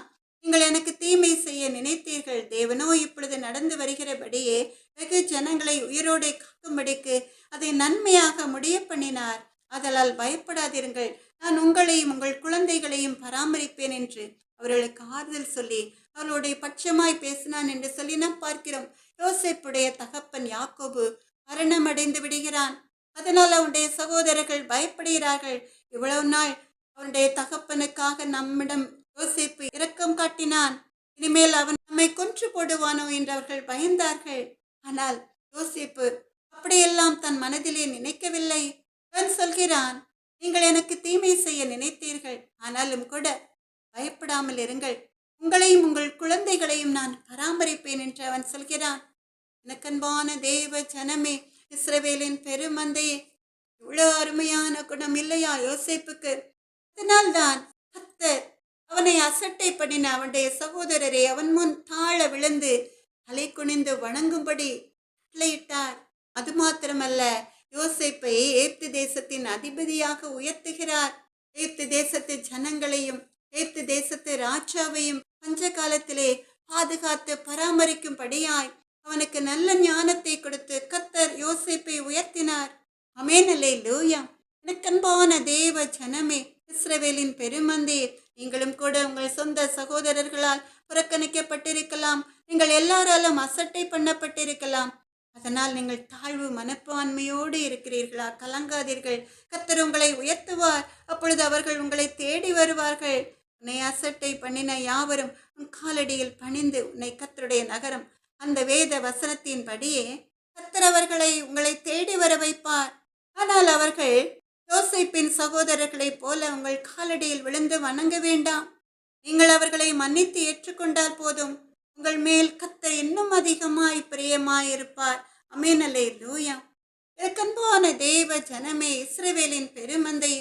நீங்கள் எனக்கு தீமை செய்ய நினைத்தீர்கள். தேவனோ இப்பொழுது நடந்து வருகிறபடியே வெகு ஜனங்களை உயிரோடு காக்கும்படிக்கு அதை நன்மையாக முடிய பண்ணினார். அதலால் பயப்படாதிருங்கள், நான் உங்களையும் உங்கள் குழந்தைகளையும் பராமரிப்பேன் என்று அவர்களுக்கு ஆறுதல் சொல்லி அவர்களுடைய பட்சமாய் பேசினான் என்று சொல்லி நாம் பார்க்கிறோம். யோசேப்புடைய தகப்பன் யாக்கோபு மரணமடைந்து விடுகிறான். அதனால் அவனுடைய சகோதரர்கள் பயப்படுகிறார்கள். இவ்வளவு நாள் அவனுடைய தகப்பனுக்காக நம்மிடம் யோசேப்பு இரக்கம் காட்டினான், இனிமேல் அவன் நம்மை கொன்று போடுவானோ என்று அவர்கள் பயந்தார்கள். ஆனால் யோசேப்பு அப்படியெல்லாம் தன் மனதிலே நினைக்கவில்லை. அவன் சொல்கிறான், நீங்கள் எனக்கு தீமை செய்ய நினைத்தீர்கள், ஆனாலும் கூட பயப்படாமல் இருங்கள், உங்களையும் உங்கள் குழந்தைகளையும் நான் பராமரிப்பேன் என்று அவன் சொல்கிறான். எனக்கன்பான தேவ ஜனமே, இஸ்ரவேலின் பெருமந்தையே, இவ்வளவு அருமையான குணம் இல்லையா யோசேப்புக்கு? அதனால்தான் கர்த்தர் அவனை அசட்டை பண்ணின அவனுடைய சகோதரரை அவன் முன் தாழ விழுந்து தலை குனிந்து வணங்கும்படி கட்டளையிட்டார். அது மாத்திரமல்ல, யோசேப்பை எகிப்து தேசத்தின் அதிபதியாக உயர்த்துகிறார். எகிப்து தேசத்து ஜனங்களையும் எகிப்து தேசத்து ராஜாவையும் பஞ்ச காலத்திலே பாதுகாத்து பராமரிக்கும்படியாய் அவனுக்கு நல்ல ஞானத்தை கொடுத்து கர்த்தர் யோசேப்பை உயர்த்தினார். ஆமென், அல்லேலூயா. எனக்கன்பான தேவ ஜனமே, இஸ்ரவேலின் பெருமந்தே, நீங்களும் கூட உங்கள் சொந்த சகோதரர்களால் புறக்கணிக்கப்பட்டிருக்கலாம். நீங்கள் எல்லாராலும் அசட்டை பண்ணப்பட்டிருக்கலாம். அதனால் நீங்கள் தாழ்வு மனப்பான்மையோடு இருக்கிறீர்களா? கலங்காதீர்கள், கர்த்தர் உங்களை உயர்த்துவார். அப்பொழுது அவர்கள் உங்களை தேடி வருவார்கள். உன்னை அசட்டை பண்ணின யாவரும் உன் காலடியில் பணிந்து உன்னை கர்த்தருடைய நகரம். அந்த வேத வசனத்தின் படியே கர்த்தர் அவர்களை உங்களை தேடி வர வைப்பார். ஆனால் அவர்கள் யோசேப்பின் சகோதரர்களைப் போல உங்கள் காலடியில் விழுந்து வணங்க வேண்டாம். நீங்கள் அவர்களை மன்னித்து ஏற்றுக்கொண்டால் போதும். உங்கள் மேல் கர்த்தர் இன்னும் அதிகமாய் பிரியமாயிருப்பார். ஆமென், அல்லேலூயா. எனக்கன்பான தேவ ஜனமே, இஸ்ரவேலின் பெருமந்தை,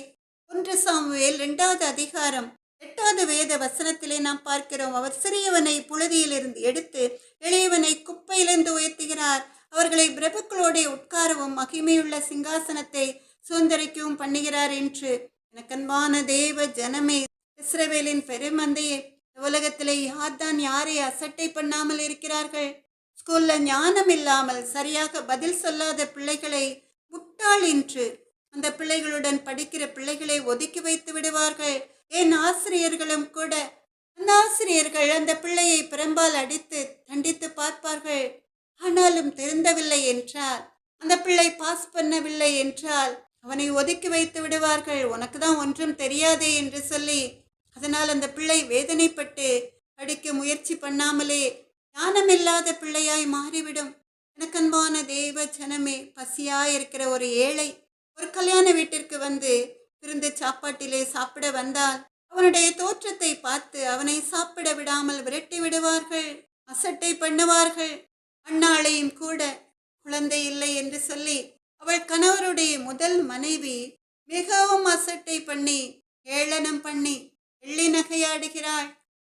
1 சாமுவேல் 2வது அதிகாரம் 8வது வேத வசனத்திலே நாம் பார்க்கிறோம். அவர் சிறியவனை புழுதியிலிருந்து எடுத்து எளியவனை குப்பையிலிருந்து உயர்த்துகிறார். அவர்களை பிரபுக்களோட உட்காரவும் மகிமையுள்ள சிங்காசனத்தை சுதந்திரிக்கவும் பண்ணுகிறார் என்று. எனக்கன்பான தேவ ஜனமே, இஸ்ரவேலின் பெருமந்தையே, உலகத்திலே யார்தான் யாரை அசட்டை பண்ணாமல் இருக்கிறார்கள்? ஸ்கூல்ல ஞானம் இல்லாமல் சரியாக பதில் சொல்லாத பிள்ளைகளை முட்டாள் என்று அந்த பிள்ளைகளுடன் படிக்கிற பிள்ளைகளை ஒதுக்கி வைத்து விடுவார்கள். ஏன் ஆசிரியர்களும் கூட அந்த ஆசிரியர்கள் அந்த பிள்ளையை பிரம்பால் அடித்து தண்டித்து பார்ப்பார்கள். ஆனாலும் திருந்தவில்லை என்றால், அந்த பிள்ளை பாஸ் பண்ணவில்லை என்றால் அவனை ஒதுக்கி வைத்து விடுவார்கள். உனக்கு தான் ஒன்றும் தெரியாதே என்று சொல்லி. அதனால் அந்த பிள்ளை வேதனைப்பட்டு படிக்க முயற்சி பண்ணாமலே ஞானமில்லாத பிள்ளையாய் மாறிவிடும். எனக்கன்பான தேவ ஜனமே, பசியாயிருக்கிற ஒரு ஏழை ஒரு கல்யாண வீட்டிற்கு வந்து விருந்து சாப்பாட்டிலே சாப்பிட வந்தால் அவனுடைய தோற்றத்தை பார்த்து அவனை சாப்பிட விடாமல் விரட்டி விடுவார்கள், அசட்டை பண்ணுவார்கள். அண்ணாளையும் கூட குழந்தை இல்லை என்று சொல்லி அவள் கணவருடைய முதல் மனைவி மிகவும் அசட்டை பண்ணி ஏளனம் பண்ணி வெள்ளி நகையாடுகிறாள்.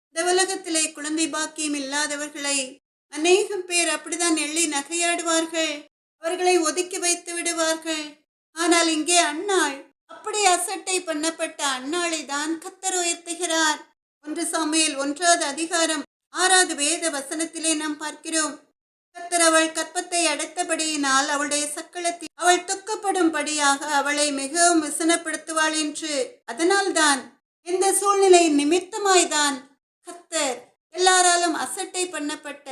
இந்த உலகத்திலே குழந்தை பாக்கியம் இல்லாதவர்களை அநேகம் பேர் அப்படிதான் எள்ளி நகையாடுவார்கள், அவர்களை ஒதுக்கி வைத்து விடுவார்கள். ஆனால் இங்கே அன்னாள், அப்படி அசட்டை பண்ணப்பட்ட அன்னாளை தான் கர்த்தர் உயர்த்துகிறார். 1 சாமுவேல் 1வது அதிகாரம் 6வது வேத வசனத்திலே நாம் பார்க்கிறோம். கர்த்தர் அவள் கற்பத்தை அடைத்தபடியினால் அவளுடைய சக்களத்தில் அவள் துக்கப்படும்படியாக அவளை மிகவும் விசனப்படுத்துவாள் என்று. அதனால்தான் இந்த சூழ்நிலை நிமித்தமாய்தான் கர்த்தர் எல்லாராலும் அசட்டை பண்ணப்பட்ட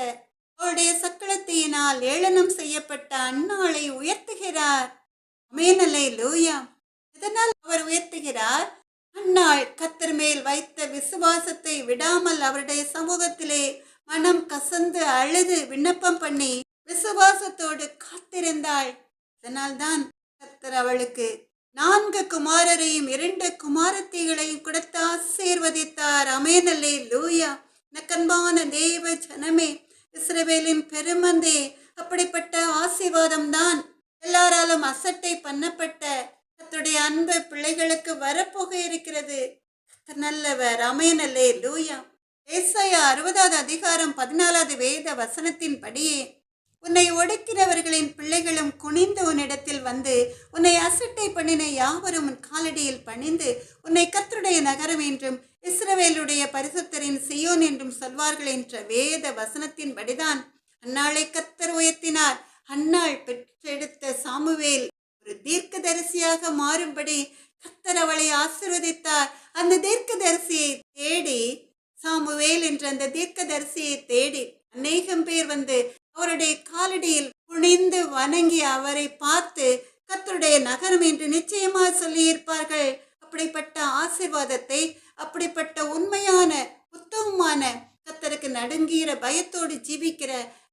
அவளுடைய சக்களத்தியினால் ஏளனம் செய்யப்பட்ட அன்னாளை உயர்த்துகிறார். ஆமென், அல்லேலூயா. இதனால் அவர் உயர்த்துகிறார். அன்னாள் கர்த்தர் மேல் வைத்த விசுவாசத்தை விடாமல் அவருடைய சமூகத்திலே மனம் கசந்து அழுது விண்ணப்பம் பண்ணி விசுவாசத்தோடு காத்திருந்தாள். இதனால்தான் கர்த்தர் அவளுக்கு 4 குமாரரையும் 2 குமாரத்திகளையும் கொடுத்து ஆசீர்வதித்தார். ஆமென், அல்லேலூயா. நக்கன்பான தேவ ஜனமே, இஸ்ரவேலின் பெருமந்தே, அப்படிப்பட்ட ஆசீர்வாதம் தான் எல்லாராலும் அசட்டை பண்ணப்பட்ட கர்த்தருடைய அன்பு பிள்ளைகளுக்கு வரப்போக இருக்கிறது. கர்த்தர் நல்லவர். ஆமென், அல்லேலூயா. ஏசாயா 60வது அதிகாரம் 14வது வேத வசனத்தின் படியே, உன்னை ஒடுக்கிறவர்களின் பிள்ளைகளும் குனிந்து உன்னிடத்தில் வந்து உன்னை அசட்டை பண்ணின யாவரும் உன் காலடியில் பணிந்து உன்னை கர்த்தருடைய நகரம் என்றும் இஸ்ரவேலுடைய பரிசுத்தரின் சீயோன் என்றும் சொல்வார்கள் என்ற வேத வசனத்தின் படிதான் அன்னாளை கர்த்தர் உயர்த்தினார். அன்னாள் பெற்றெடுத்த சாமுவேல் ஒரு தீர்க்கதரிசியாக மாறும்படி கர்த்தர் அவளை ஆசீர்வதித்தார். அந்த தீர்க்கதரிசியை தேடி, சாமுவேல் என்ற அந்த தீர்க்கதரிசியை தேடி அநேகம் பேர் வந்து அவருடைய காலடியில் குனிந்து வணங்கி அவரை பார்த்து கர்த்தருடைய நகரம் என்று நிச்சயமாக சொல்லியிருப்பார்கள். அப்படிப்பட்ட ஆசீர்வாதத்தை, அப்படிப்பட்ட உண்மையான உத்தமமான கர்த்தருக்கு நடுங்குகிற பயத்தோடு ஜீவிக்கிற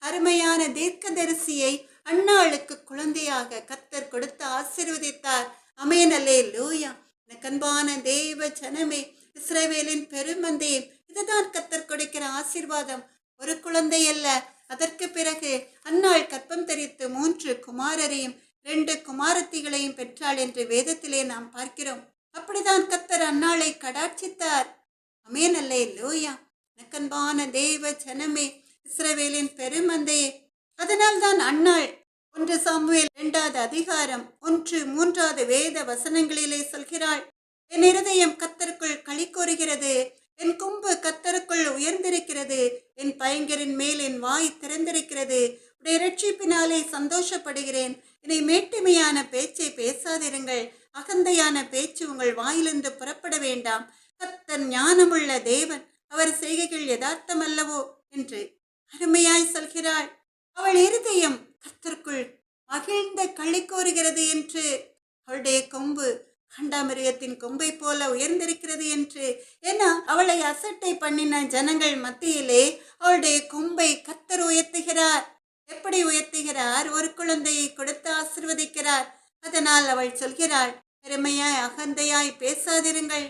அருமையான தீர்க்கதரிசியை அன்னாளுக்கு குழந்தையாக கர்த்தர் கொடுத்து ஆசீர்வதித்தார். ஆமென், அல்லேலூயா. கண்பான தேவ ஜனமே, இஸ்ரவேலின் பெருமந்தே, இதுதான் கர்த்தர் கொடுக்கிற ஆசீர்வாதம். ஒரு குழந்தை அல்ல. அதற்கு பிறகு அன்னாள் கற்பம் தரித்து 3 குமாரரையும் 2 குமாரத்திகளையும் பெற்றாள் என்று வேதத்திலே நாம் பார்க்கிறோம். அப்படிதான் கர்த்தர் அன்னாளை கடாட்சித்தார். ஆமென், அல்லேலூயா. நக்கன்பான தேவ ஜனமே, இஸ்ரவேலின் பெருமந்தையே, அதனால் தான் அன்னாள் 1 சாமுவேல் 2வது அதிகாரம் 1-3வது வேத வசனங்களிலே சொல்கிறாள், என் இருதயம் கர்த்தருக்குள் களி கூறுகிறது, என் கொம்பு கர்த்தருக்குள் உயர்ந்திருக்கிறது, என் பயங்கரின் மேல் என் வாய் திறந்திருக்கிறது, உடைய இரட்சிப்பினாலே சந்தோஷப்படுகிறேன். இனி மேட்டுமையான பேச்சை பேசாதிருங்கள், அகந்தையான பேச்சு உங்கள் வாயிலிருந்து புறப்பட வேண்டாம். கர்த்தர் ஞானமுள்ள தேவன், அவர் செய்கைகள் யதார்த்தம் அல்லவோ என்று அருமையாய் சொல்கிறாள். அவள் இருதயம் கர்த்தருக்குள் மகிழ்ந்த களி கூறுகிறது என்று, அவளுடைய கொம்பு கண்டாமிருகத்தின் கொம்பை போல உயர்ந்திருக்கிறது என்று. ஏன்னா அவளை அசட்டை பண்ணின ஜனங்கள் மத்தியிலே அவளுடைய கொம்பை கர்த்தர் உயர்த்துகிறார். எப்படி உயர்த்துகிறார்? ஒரு குழந்தையை கொடுத்து ஆசீர்வதிக்கிறார். அதனால் அவள் சொல்கிறாள், பெருமையாய் அகந்தையாய் பேசாதிருங்கள்.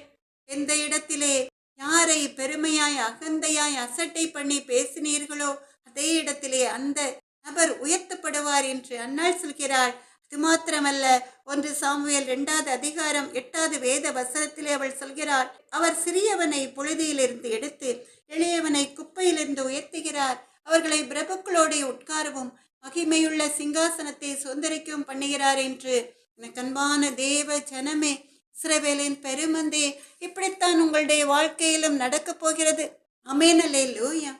எந்த இடத்திலே யாரை பெருமையாய் அகந்தையாய் அசட்டை பண்ணி பேசினீர்களோ அதே இடத்திலே அந்த நபர் உயர்த்தப்படுவார் என்று அன்னாள் சொல்கிறாள். அது மாத்திரமல்ல, 1 சாமுவேல் 2வது அதிகாரம் 8வது வேத வசனத்திலே அவள் சொல்கிறாள், அவர் சிறியவனை புழுதியிலிருந்து எடுத்து எளியவனை குப்பையிலிருந்து உயர்த்துகிறார். அவர்களை பிரபுக்களோடு உட்காரவும் மகிமையுள்ள சிங்காசனத்தை சுதந்திரிக்கவும் பண்ணுகிறார் என்று. எனக்கு அன்பான தேவ ஜனமே, இஸ்ரவேலின் பெருமந்தே, இப்படித்தான் உங்களுடைய வாழ்க்கையிலும் நடக்கப் போகிறது. ஆமென், அல்லேலூயா.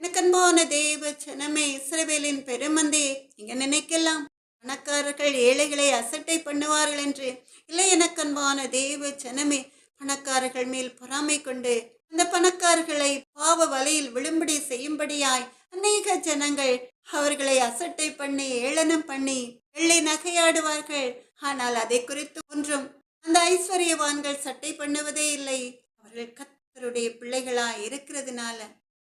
எனக்கு அன்பான தேவ ஜனமே, இஸ்ரவேலின் பெருமந்தே, நீங்க நினைக்கலாம் பணக்காரர்கள் ஏழைகளை அசட்டை பண்ணுவார்கள் என்று. இல்லை, எனக்கு அன்பான தேவ ஜனமே, பணக்காரர்கள் மேல் பொறாமை கொண்டு அந்த பணக்காரர்களை பாவ வலையில் விழும்படி செய்யும்படியாய் அநேக ஜனங்கள் அவர்களை அசட்டை பண்ணி ஏளனம் பண்ணி வெள்ளை நகையாடுவார்கள். ஆனால் அதை குறித்து ஒன்றும் அந்த ஐஸ்வர்யவான்கள் சட்டை பண்ணுவதே இல்லை. அவர்கள் கர்த்தருடைய பிள்ளைகளாய் இருக்கிறதுனால,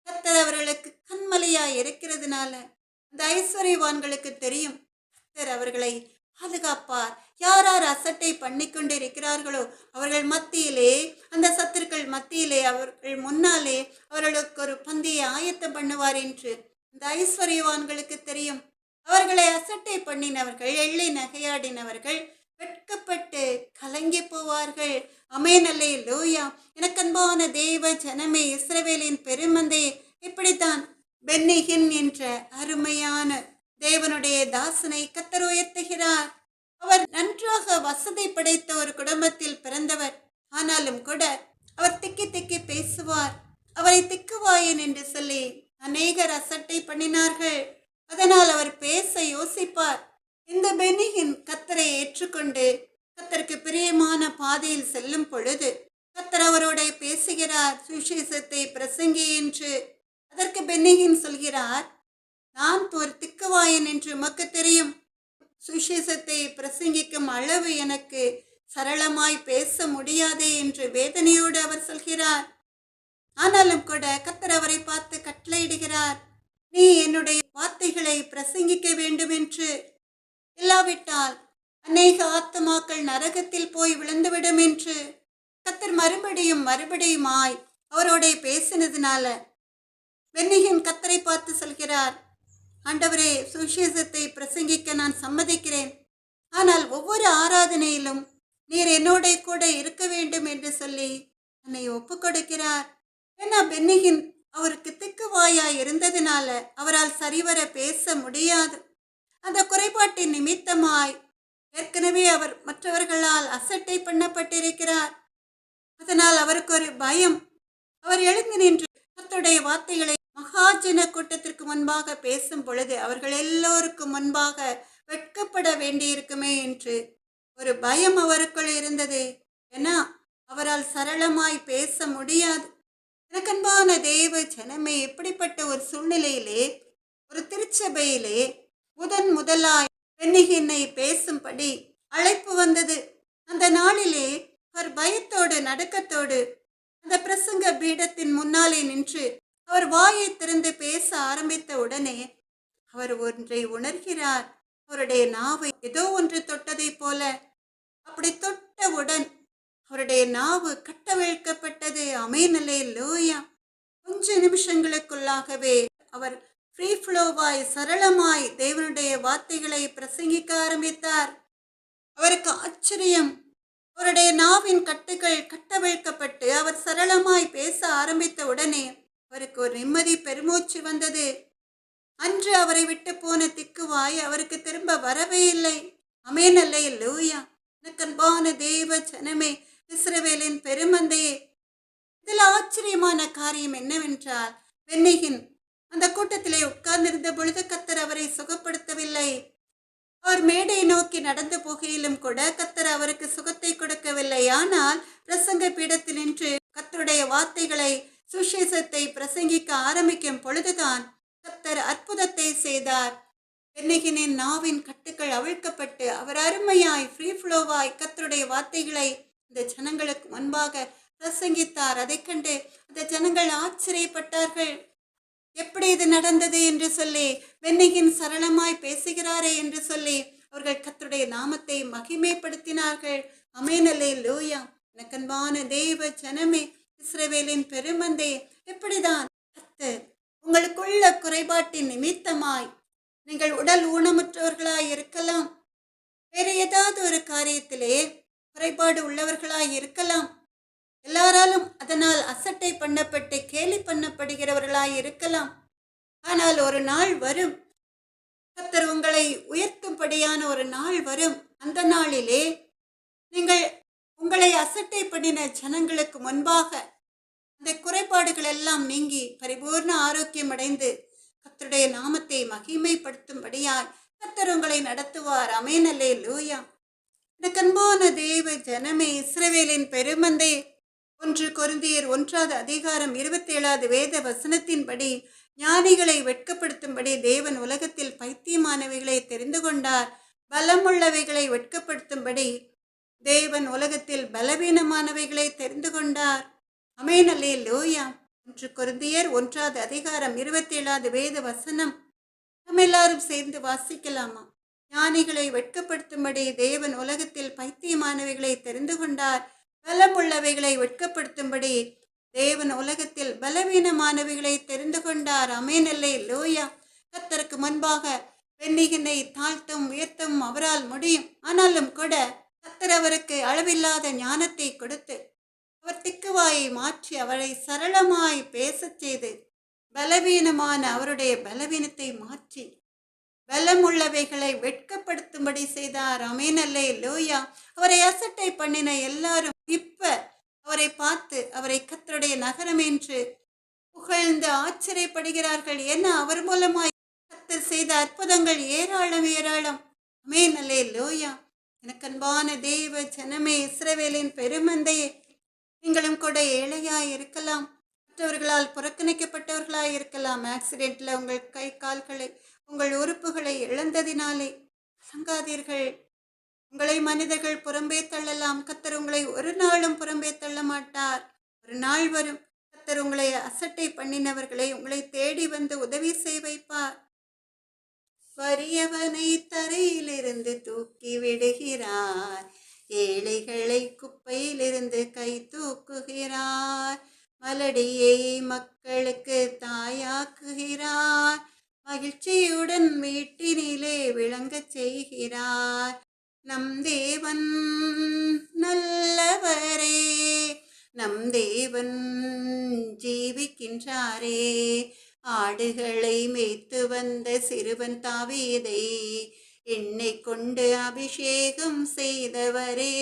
கர்த்தர் அவர்களுக்கு கண்மலையாய் இருக்கிறதுனால அந்த ஐஸ்வர்யவான்களுக்கு தெரியும் கர்த்தர் அவர்களை பாதுகாப்பார். யார் யார் அசட்டை பண்ணி கொண்டு இருக்கிறார்களோ அவர்கள் மத்தியிலே, அந்த சத்துருக்கள் மத்தியிலே, அவர்கள் முன்னாலே அவர்களுக்கு ஒரு பந்தியை ஆயத்தம் பண்ணுவார் என்று இந்த ஐஸ்வர்யவான்களுக்கு தெரியும். அவர்களை அசட்டை பண்ணினவர்கள், எள்ளி நகையாடினவர்கள் வெட்கப்பட்டு கலங்கி போவார்கள். ஆமென், அல்லேலூயா. எனக்கு அன்பான தேவ ஜனமே, இஸ்ரவேலின் பெருமந்தே, இப்படித்தான் பென்னிகின் என்ற அருமையான தேவனுடைய தாசனை கர்த்தர் உயர்த்துகிறார். அவர் நன்றாக வசதி படைத்த ஒரு குடும்பத்தில் பிறந்தவர். ஆனாலும் கூட அவர் திக்கி திக்கி பேசுவார். அவரை திக்குவாயன் என்று சொல்லி அநேகர் அசட்டை பண்ணினார்கள். அதனால் அவர் பேச யோசிப்பார். இந்த பென்னிகின் கத்தரை ஏற்றுக்கொண்டு கத்தருக்கு பிரியமான பாதையில் செல்லும் பொழுது கத்தர் அவரோட பேசுகிறார், சுவிசேஷத்தை பிரசங்கி என்று. அதற்கு பென்னிகின் சொல்கிறார், நான் ஒரு திக்குவாயன் என்று உமக்கு தெரியும். சுவிசேஷத்தை பிரசங்கிக்கும் அளவு எனக்கு சரளமாய் பேச முடியாதே என்று வேதனையோடு அவர் சொல்கிறார். ஆனாலும் கூட கத்தர் அவரை பார்த்து கட்டளையிடுகிறார், நீ என்னுடைய வார்த்தைகளை பிரசங்கிக்க வேண்டும் என்று. இல்லாவிட்டால் அநேக ஆத்துமாக்கள் நரகத்தில் போய் விழுந்துவிடும் என்று கத்தர் மறுபடியுமாய் அவரோட பேசினதுனால பென்னிகின் கத்தரை பார்த்து சொல்கிறார், ஆண்டவரே, சுவிசேஷத்தை பிரசங்கிக்க நான் சம்மதிக்கிறேன். ஆனால் ஒவ்வொரு ஆராதனையிலும் நீர் என்னோட கூட இருக்க வேண்டும் என்று சொல்லி என்னை ஒப்பு கொடுக்கிறார். ஏன்னா பென்னிகின் அவருக்கு திக்குவாயாய் இருந்ததினால அவரால் சரிவர பேச முடியாது. அந்த குறைபாட்டின் நிமித்தமாய் ஏற்கனவே அவர் மற்றவர்களால் அசட்டை பண்ணப்பட்டிருக்கிறார். அதனால் அவருக்கு ஒரு பயம். அவர் எழுந்து நின்று கர்த்தருடைய வார்த்தைகளை மகாஜன கூட்டத்திற்கு முன்பாக பேசும் பொழுது அவர்கள் எல்லோருக்கும் முன்பாக வெட்கப்பட வேண்டியிருக்குமே என்று ஒரு பயம் அவருக்குள் இருந்தது. ஏன்னா அவரால் சரளமாய் பேச முடியாது. எனக்கன்பான தேவ ஜனமே, எப்படிப்பட்ட ஒரு சூழ்நிலையிலே ஒரு திருச்சபையிலே முதலாய் பென்னிகினை பேசும்படி அழைப்பு வந்தது. அந்த நாளிலே அவர் பயத்தோடு நடுக்கத்தோடு அந்த பிரசங்க பீடத்தின் முன்னாலே நின்று அவர் வாயை திறந்து பேச ஆரம்பித்த உடனே அவர் ஒன்றை உணர்கிறார். அவருடைய நாவை ஏதோ ஒன்று தொட்டதை போல. அப்படி தொட்டவுடன் அவருடைய நாவு கட்டவிழ்க்கப்பட்டது. ஆமென், அல்லேலூயா. கொஞ்ச நிமிஷங்களுக்குள்ளாகவே அவர் ஃப்ரீ ஃப்ளோவாய் சரளமாய் தேவனுடைய வார்த்தைகளை பிரசங்கிக்க ஆரம்பித்தார். அவருக்கு ஆச்சரியம். அவருடைய நாவின் கட்டுகள் கட்டவிழ்க்கப்பட்டு அவர் சரளமாய் பேச ஆரம்பித்த உடனே அவருக்கு ஒரு நிம்மதி பெருமூச்சு வந்தது. அன்று அவரை விட்டு போன திக்குவாய் அவருக்கு திரும்ப வரவே இல்லை. ஆமென், அல்லேலூயா. எனக்கன்பான தேவ ஜனமே, இஸ்ரவேலின் பெருமந்தையே, இதில் ஆச்சரியமான காரியம் என்னவென்றால், பென்னிகின் அந்த கூட்டத்திலே உட்கார்ந்திருந்த பொழுது கத்தர் அவரை சுகப்படுத்தவில்லை. அவர் மேடை நோக்கி நடந்து போகையிலும் கூட கத்தர் அவருக்கு சுகத்தை கொடுக்கவில்லை. ஆனால் பிரசங்க பீடத்தில் நின்று கத்தருடைய வார்த்தைகளை சுவிசேஷத்தை பிரசங்கிக்க ஆரம்பிக்கும் பொழுதுதான் கத்தர் அற்புதத்தை செய்தார். பென்னிகினின் நாவின் கட்டுக்கள் அவிழ்க்கப்பட்டு அவர் அருமையாய் ஃப்ரீ ஃப்ளோவாய் கத்தருடைய வார்த்தைகளை இந்த ஜனங்களுக்கு முன்பாக பிரசங்கித்தார். அதை கண்டு அந்த ஜனங்கள் ஆச்சரியப்பட்டார்கள். எப்படி இது நடந்தது என்று சொல்லி, பென்னிகின் சரளமாய் பேசுகிறாரே என்று சொல்லி அவர்கள் கர்த்தருடைய நாமத்தை மகிமைப்படுத்தினார்கள். ஆமென், அல்லேலூயா. எனக்கன்பான தேவ ஜனமே, இஸ்ரவேலின் பெருமந்தே, எப்படிதான் கர்த்தர் உங்களுக்குள்ள குறைபாட்டின் நிமித்தமாய் நீங்கள் உடல் ஊனமுற்றவர்களாய் இருக்கலாம், வேறு ஏதாவது ஒரு காரியத்திலே குறைபாடு உள்ளவர்களாய் இருக்கலாம், எல்லாராலும் அதனால் அசட்டை பண்ணப்பட்டு கேலி பண்ணப்படுகிறவர்களாய் இருக்கலாம். ஆனால் ஒரு நாள் வரும், கர்த்தர் உங்களை உயர்த்தும்படியான ஒரு நாள் வரும். அந்த நாளிலே நீங்கள் உங்களை அசட்டை பண்ணின ஜனங்களுக்கு முன்பாக அந்த குறைபாடுகள் எல்லாம் நீங்கி பரிபூர்ண ஆரோக்கியம் அடைந்து கர்த்தருடைய நாமத்தை மகிமைப்படுத்தும்படியாய் கர்த்தர் உங்களை நடத்துவார். ஆமென், அல்லேலூயா. எனக்கன்பான தேவ ஜனமே, இஸ்ரவேலின் பெருமந்தே, 1 கொரிந்தியர் 1:27 வேத வசனத்தின்படி ஞானிகளை வெட்கப்படுத்தும்படி தேவன் உலகத்தில் பைத்தியமானவைகளை தெரிந்து கொண்டார். பலமுள்ளவைகளை வெட்கப்படுத்தும்படி தேவன் உலகத்தில் பலவீனமானவைகளை தெரிந்து கொண்டார். ஆமென், அல்லேலூயா. 1 கொரிந்தியர் 1:27 வேத வசனம் நம்ம எல்லாரும் சேர்ந்து வாசிக்கலாமா? ஞானிகளை வெட்கப்படுத்தும்படி தேவன் உலகத்தில் பைத்தியமானவைகளை தெரிந்து கொண்டார். பலமுள்ளவைகளை வெட்கப்படுத்தும்படி தேவன் உலகத்தில் பலவீனமானவைகளை தெரிந்து கொண்டார். ஆமென், அல்லேலூயா. கர்த்தருக்கு முன்பாக பென்னிகினை தாழ்த்தும் உயர்த்தும் அவரால் முடியும். ஆனாலும் கூட கர்த்தர் அவருக்கு அளவில்லாத ஞானத்தை கொடுத்து அவர் திக்குவாயை மாற்றி அவரை சரளமாய் பேசச் செய்து பலவீனமான அவருடைய பலவீனத்தை மாற்றி பலமுள்ளவைகளை வெட்கப்படுத்தும்படி செய்தார். ஆமென், அல்லேலூயா. அவரை அசட்டை பண்ணின எல்லாரும் இப்ப அவரை பார்த்து அவரை கர்த்தருடைய நகரம் என்று புகழ்ந்து ஆச்சரியப்படுகிறார்கள். ஏன்னா அவர் மூலமாய் கர்த்தர் செய்த அற்புதங்கள் ஏராளம் ஏராளம். ஆமென், அல்லேலூயா. எனக்கு அன்பான தேவ ஜனமே, இஸ்ரவேலின் பெருமந்தையே, நீங்களும் கூட ஏழையாய் இருக்கலாம், மற்றவர்களால் புறக்கணிக்கப்பட்டவர்களாய் இருக்கலாம். ஆக்சிடென்ட்ல உங்கள் கை கால்களை, உங்கள் உறுப்புகளை இழந்ததினாலே கலங்காதீர்கள். உங்களை மனிதர்கள் புறம்பே தள்ளலாம், கர்த்தர் உங்களை ஒரு நாளும் புறம்பே தள்ள மாட்டார். ஒரு நாள் வரும், கர்த்தர் உங்களை அசட்டை பண்ணினவர்களை உங்களை தேடி வந்து உதவி செய்ய வைப்பார். வறியவனை தரையிலிருந்து தூக்கி விடுகிறார், ஏழைகளை குப்பையிலிருந்து கை தூக்குகிறார், மலடியை மக்களுக்கு தாயாக்குகிறார், மகிழ்ச்சியுடன் வீட்டினிலே விளங்கச் செய்கிறார். நம் தேவன் நல்லவரே, நம் தேவன் ஜீவிக்கின்றாரே. ஆடுகளை மேய்த்து வந்த சிறுவன் தாவீதை எண்ணெய் கொண்டு அபிஷேகம் செய்தவரே,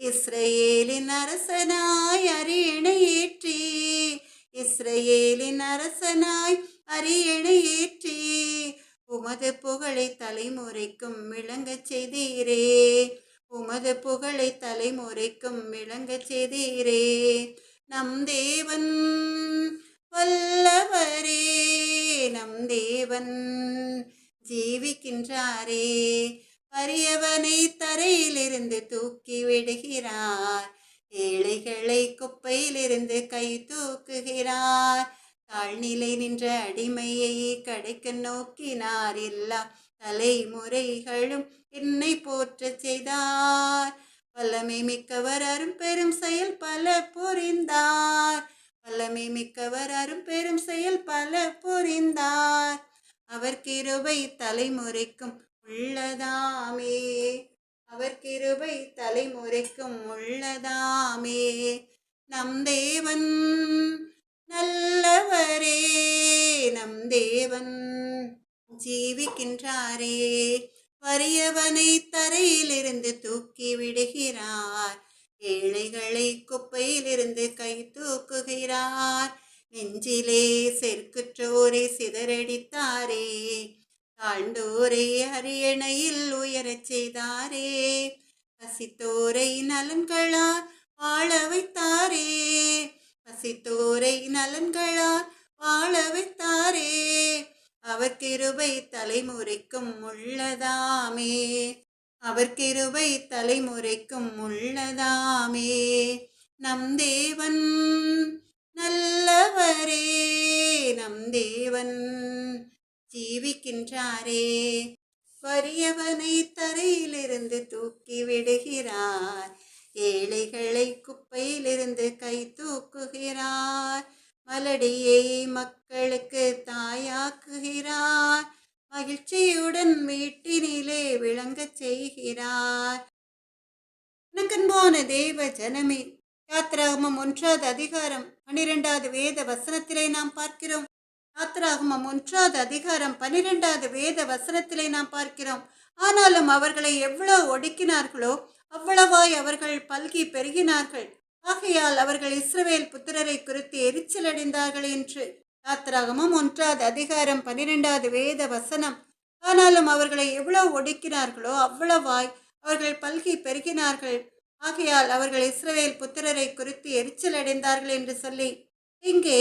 இஸ்ரவேலின் அரசனாய் அரியணை ஏற்றி, இஸ்ரவேலின் அரசனாய் அரியணை ஏற்றி, உமது புகழை தலைமுறைக்கும் விளங்கச் செய்தீரே, உமது புகழை தலைமுறைக்கும் விளங்கச் செய்தீரே. நம் தேவன் வல்லவரே, நம் தேவன் ஜீவிக்கின்றாரே. வறியவனை தரையிலிருந்து தூக்கி விடுகிறார், ஏழைகளை குப்பையிலிருந்து கை தூக்குகிறார், தாழ்நிலை நின்ற அடிமையை கடைக்க நோக்கினார், எல்லா தலைமுறைகளும் என்னை போற்ற செய்தார். வல்லமை மிக்கவர் அரும்பெரும் செயல் பல புரிந்தார், வல்லமை மிக்கவர் அரும்பெரும் செயல் பல புரிந்தார், அவர் கிருபை தலைமுறைக்கும் உள்ளதாமே, அவர் கிருபை தலைமுறைக்கும் உள்ளதாமே. நம் தேவன் நல்லவரே, நம் தேவன் ஜீவிக்கின்றாரே. வறியவனை தரையிலிருந்து தூக்கி விடுகிறார், ஏழைகளை குப்பையிலிருந்து கை தூக்குகிறார், நெஞ்சிலே செருக்குற்றோரை சிதறடித்தாரே, தாழ்ந்தோரை அரியணையில் உயரச் செய்தாரே, பசித்தோரை நலன்களால் வாழ வைத்தாரே, பசித்தோரை நலன்களால் வாழ வைத்தாரே, அவர் கிருபை தலைமுறைக்கும் உள்ளதாமே, அவர் கிருபை தலைமுறைக்கும் உள்ளதாமே. நம் தேவன் நல்லவரே, நம் தேவன் ஜீவிக்கின்றாரே. வறியவனை தரையிலிருந்து தூக்கி விடுகிறார், ஏழைகளை குப்பையிலிருந்து கை தூக்குகிறார், மலடியை மக்களுக்கு தாயாக்குகிறார், மகிழ்ச்சியுடன் வீட்டினிலே விளங்கச் செய்கிறார். எனக்கன்பான தேவ ஜனமே, யாத்திராகமம் 1வது அதிகாரம் 12வது வேத வசனத்திலே நாம் பார்க்கிறோம். யாத்திராகமம் 1வது அதிகாரம் 12வது வேத வசனத்திலே நாம் பார்க்கிறோம். ஆனாலும் அவர்களை எவ்வளவு ஒடுக்கினார்களோ அவ்வளவாய் அவர்கள் பல்கி பெருகினார்கள், ஆகையால் அவர்கள் இஸ்ரவேல் புத்திரரை குறித்து எரிச்சல் அடைந்தார்கள் என்று. யாத்திராகமம் 1வது அதிகாரம் 12வது வேத வசனம். ஆனாலும் அவர்களை எவ்வளவு ஒடுக்கினார்களோ அவ்வளவாய் அவர்கள் பல்கி பெருகினார்கள், ஆகையால் அவர்கள் இஸ்ரவேல் புத்திரரை குறித்து எரிச்சல் அடைந்தார்கள் என்று சொல்லி, இங்கே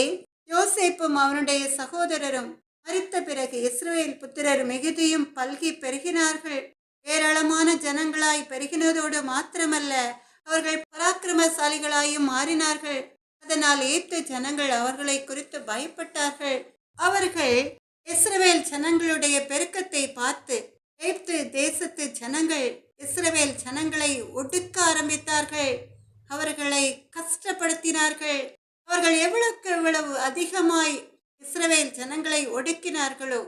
யோசேப்பும் அவனுடைய சகோதரரும் மரித்த பிறகு இஸ்ரவேல் புத்திரர் மிகுதியும் பல்கி பெருகினார்கள். ஏராளமான ஜனங்களாய் பெருகினதோடு மாத்திரமல்ல, அவர்கள் பராக்கிரமசாலிகளாயும் மாறினார்கள். அதனால் ஏப்து ஜனங்கள் அவர்களை குறித்து பயப்பட்டார்கள். அவர்கள் இஸ்ரவேல் ஜனங்களுடைய பெருக்கத்தை பார்த்து எகிப்து தேசத்து ஜனங்கள் இஸ்ரவேல் ஜனங்களை ஒடுக்க ஆரம்பித்தார்கள், அவர்களை கஷ்டப்படுத்தினார்கள். அவர்கள் எவ்வளவுக்கு எவ்வளவு அதிகமாய் இஸ்ரவேல் ஜனங்களை ஒடுக்கினார்களோ